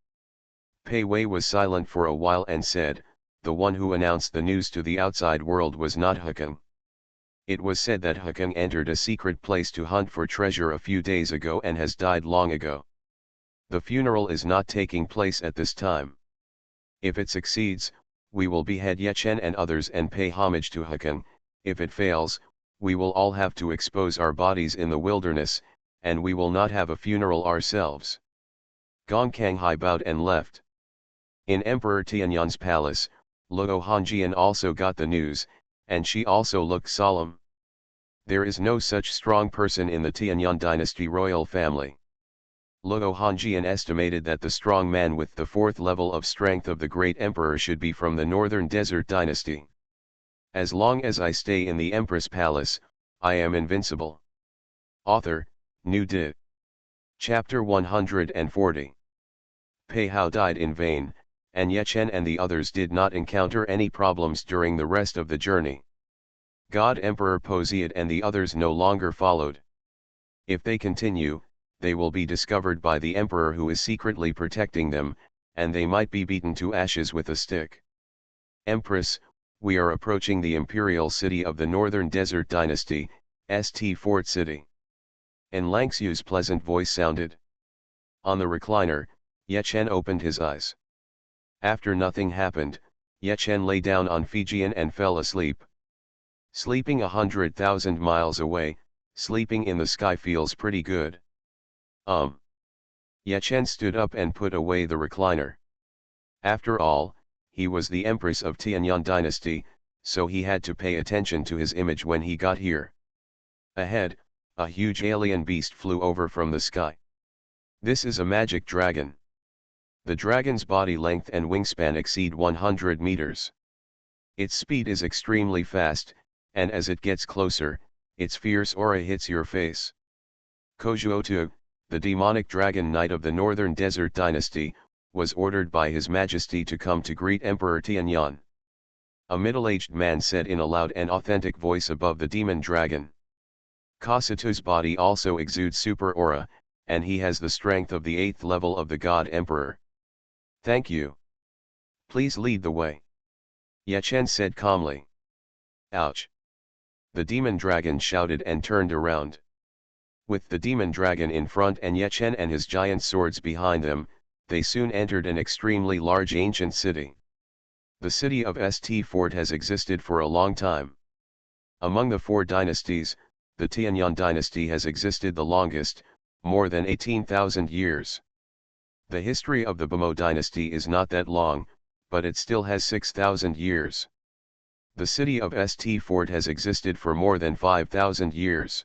Pei Wei was silent for a while and said, the one who announced the news to the outside world was not Hukang. It was said that Hukang entered a secret place to hunt for treasure a few days ago and has died long ago. The funeral is not taking place at this time. If it succeeds, we will behead Ye Chen and others and pay homage to Hukang. If it fails, we will all have to expose our bodies in the wilderness, and we will not have a funeral ourselves. Gong Kanghai bowed and left. In Emperor Tianyan's palace, Luo Hongjian also got the news, and she also looked solemn. There is no such strong person in the Tianyan dynasty royal family. Luo Hongjian estimated that the strong man with the fourth level of strength of the great emperor should be from the northern desert dynasty. As long as I stay in the Empress Palace, I am invincible. Author, New Di. Chapter 140. Pei Hao died in vain, and Ye Chen and the others did not encounter any problems during the rest of the journey. God Emperor Posiad and the others no longer followed. If they continue, they will be discovered by the emperor who is secretly protecting them, and they might be beaten to ashes with a stick. Empress, we are approaching the imperial city of the northern desert dynasty, St. Fort City. En Langxiu's pleasant voice sounded. On the recliner, Ye Chen opened his eyes. After nothing happened, Ye Chen lay down on Fijian and fell asleep. Sleeping 100,000 miles away, sleeping in the sky feels pretty good. Ye Chen stood up and put away the recliner. After all, he was the Empress of Tianyan dynasty, so he had to pay attention to his image when he got here. Ahead, a huge alien beast flew over from the sky. This is a magic dragon. The dragon's body length and wingspan exceed 100 meters. Its speed is extremely fast, and as it gets closer, its fierce aura hits your face. Kojuotu, the demonic dragon knight of the northern desert dynasty, was ordered by His Majesty to come to greet Emperor Tianyan. A middle-aged man said in a loud and authentic voice above the demon dragon. Kosatu's body also exudes super aura, and he has the strength of the 8th level of the God Emperor. Thank you. Please lead the way. Ye Chen said calmly. Ouch! The demon dragon shouted and turned around. With the demon dragon in front and Ye Chen and his giant swords behind them, they soon entered an extremely large ancient city. The city of St. Fort has existed for a long time. Among the 4 dynasties, the Tianyan dynasty has existed the longest, more than 18,000 years. The history of the Bamo dynasty is not that long, but it still has 6,000 years. The city of St. Fort has existed for more than 5,000 years.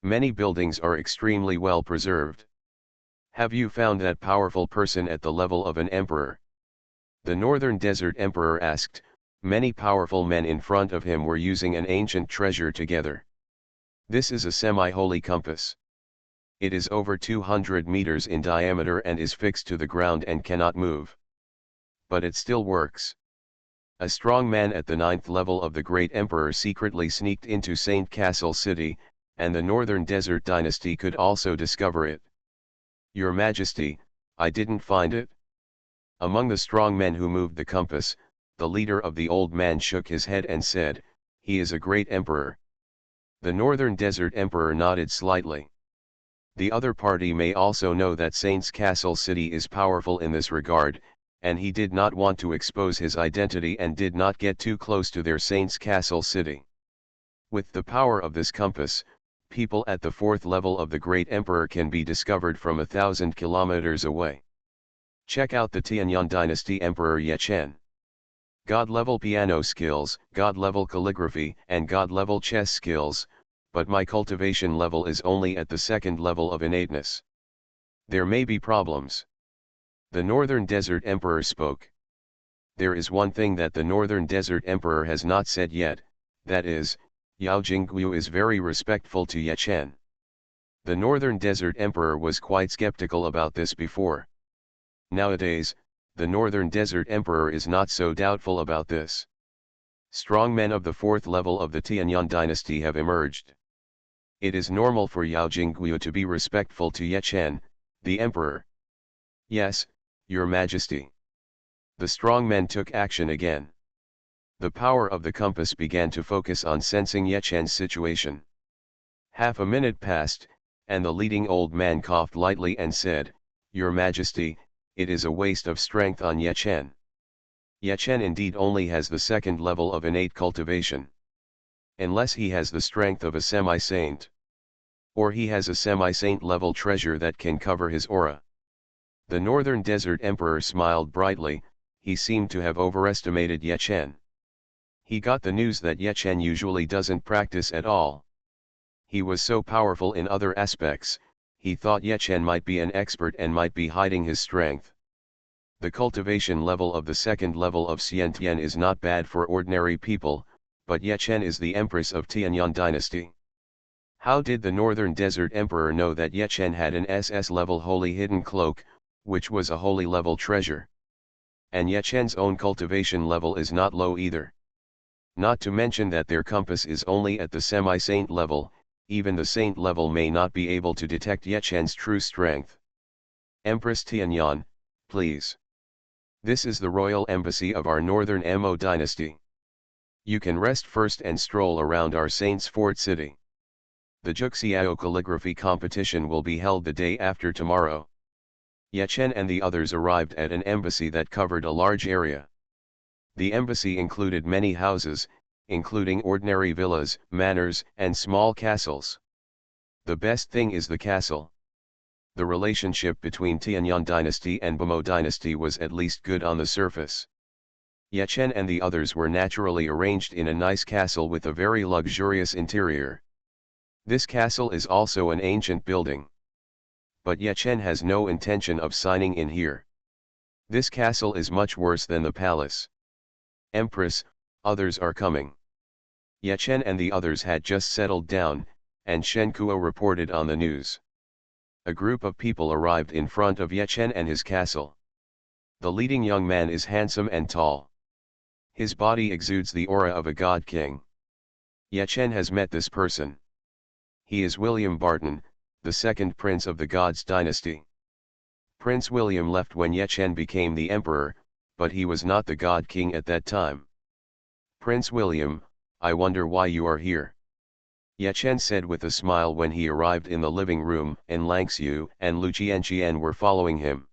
Many buildings are extremely well preserved. Have you found that powerful person at the level of an emperor? The northern desert emperor asked. Many powerful men in front of him were using an ancient treasure together. This is a semi-holy compass. It is over 200 meters in diameter and is fixed to the ground and cannot move. But it still works. A strong man at the 9th level of the great emperor secretly sneaked into Saint Castle City, and the northern desert dynasty could also discover it. Your Majesty, I didn't find it. Among the strong men who moved the compass, the leader of the old man shook his head and said, he is a great emperor. The northern desert emperor nodded slightly. The other party may also know that Saint's Castle City is powerful in this regard, and he did not want to expose his identity and did not get too close to their Saint's Castle City. With the power of this compass, people at the 4th level of the great emperor can be discovered from 1,000 kilometers away. Check out the Tianyan dynasty Emperor Ye Chen. God-level piano skills, God-level calligraphy, and God-level chess skills, but my cultivation level is only at the second level of innateness. There may be problems. The Northern Desert Emperor spoke. There is one thing that the Northern Desert Emperor has not said yet, that is, Yao Jingguo is very respectful to Ye Chen. The Northern Desert Emperor was quite skeptical about this before. Nowadays, the Northern Desert Emperor is not so doubtful about this. Strong men of the fourth level of the Tianyang dynasty have emerged. It is normal for Yao Jingguo to be respectful to Ye Chen, the emperor. Yes, your majesty. The strong men took action again. The power of the compass began to focus on sensing Ye Chen's situation. Half a minute passed, and the leading old man coughed lightly and said, "Your Majesty, it is a waste of strength on Ye Chen. Ye Chen indeed only has the second level of innate cultivation. Unless he has the strength of a semi-saint. Or he has a semi-saint level treasure that can cover his aura." The Northern Desert Emperor smiled brightly. He seemed to have overestimated Ye Chen. He got the news that Ye Chen usually doesn't practice at all. He was so powerful in other aspects, he thought Ye Chen might be an expert and might be hiding his strength. The cultivation level of the second level of Xiantian is not bad for ordinary people, but Ye Chen is the Empress of Tianyang dynasty. How did the Northern Desert Emperor know that Ye Chen had an SS level holy hidden cloak, which was a holy level treasure? And Ye Chen's own cultivation level is not low either. Not to mention that their compass is only at the semi-saint level. Even the saint level may not be able to detect Ye Chen's true strength. Empress Tianyang, please. This is the royal embassy of our northern Mo dynasty. You can rest first and stroll around our saint's fort city. The Juxiao calligraphy competition will be held the day after tomorrow. Ye Chen and the others arrived at an embassy that covered a large area. The embassy included many houses, including ordinary villas, manors, and small castles. The best thing is the castle. The relationship between Tianyang dynasty and Bamo dynasty was at least good on the surface. Ye Chen and the others were naturally arranged in a nice castle with a very luxurious interior. This castle is also an ancient building. But Ye Chen has no intention of signing in here. This castle is much worse than the palace. Empress, others are coming. Ye Chen and the others had just settled down, and Shen Kuo reported on the news. A group of people arrived in front of Ye Chen and his castle. The leading young man is handsome and tall. His body exudes the aura of a god king. Ye Chen has met this person. He is William Barton, the second prince of the Gods dynasty. Prince William left when Ye Chen became the emperor, but he was not the god king at that time. Prince William, I wonder why you are here. Ye Chen said with a smile when he arrived in the living room, and Langxiu and Lu Qianqian were following him.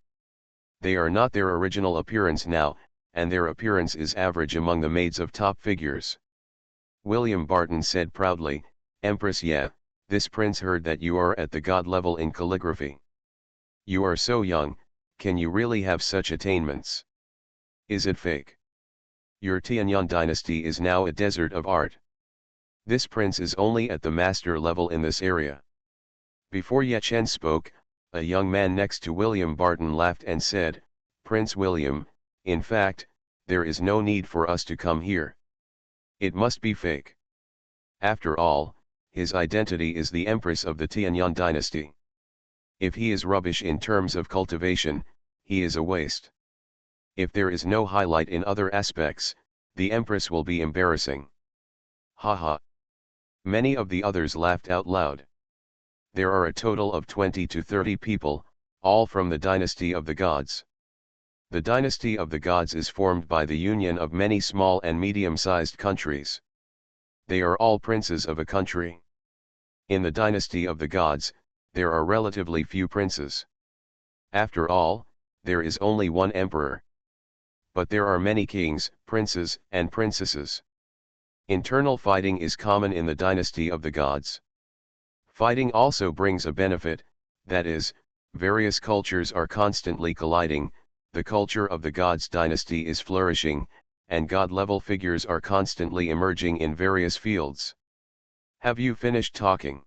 They are not their original appearance now, and their appearance is average among the maids of top figures. William Barton said proudly, Empress Ye, this prince heard that you are at the god level in calligraphy. You are so young, can you really have such attainments? Is it fake? Your Tianyang dynasty is now a desert of art. This prince is only at the master level in this area. Before Ye Chen spoke, a young man next to William Barton laughed and said, Prince William, in fact, there is no need for us to come here. It must be fake. After all, his identity is the Empress of the Tianyang dynasty. If he is rubbish in terms of cultivation, he is a waste. If there is no highlight in other aspects, the Empress will be embarrassing. Haha. Many of the others laughed out loud. There are a total of 20 to 30 people, all from the dynasty of the gods. The dynasty of the gods is formed by the union of many small and medium-sized countries. They are all princes of a country. In the dynasty of the gods, there are relatively few princes. After all, there is only one emperor. But there are many kings, princes, and princesses. Internal fighting is common in the dynasty of the gods. Fighting also brings a benefit, that is, various cultures are constantly colliding, the culture of the gods dynasty is flourishing, and God-level figures are constantly emerging in various fields. Have you finished talking?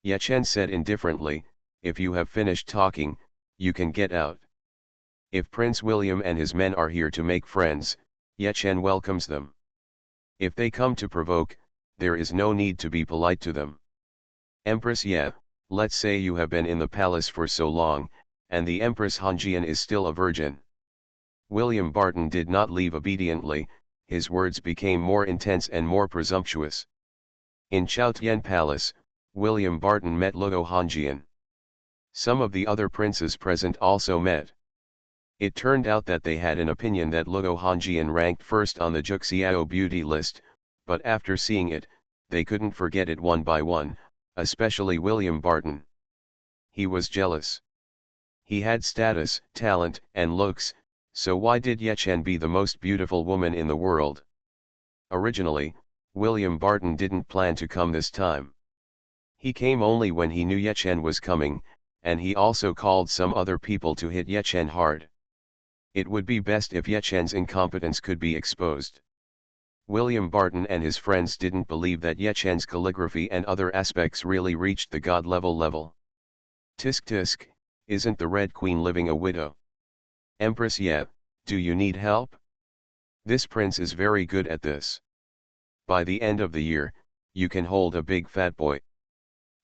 Ye Chen said indifferently, if you have finished talking, you can get out. If Prince William and his men are here to make friends, Ye Chen welcomes them. If they come to provoke, there is no need to be polite to them. Empress Ye, let's say you have been in the palace for so long, and the Empress Hanjian is still a virgin. William Barton did not leave obediently, his words became more intense and more presumptuous. In Chaotian Palace, William Barton met Luo Hanjian. Some of the other princes present also met. It turned out that they had an opinion that Luo Hanjian ranked first on the Juxiao beauty list, but after seeing it, they couldn't forget it one by one, especially William Barton. He was jealous. He had status, talent, and looks, so why did Ye Chen be the most beautiful woman in the world? Originally, William Barton didn't plan to come this time. He came only when he knew Ye Chen was coming, and he also called some other people to hit Ye Chen hard. It would be best if Ye Chen's incompetence could be exposed. William Barton and his friends didn't believe that Ye Chen's calligraphy and other aspects really reached the god-level. Tisk tisk, isn't the Red Queen living a widow? Empress Ye, do you need help? This prince is very good at this. By the end of the year, you can hold a big fat boy.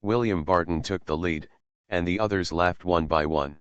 William Barton took the lead, and the others laughed one by one.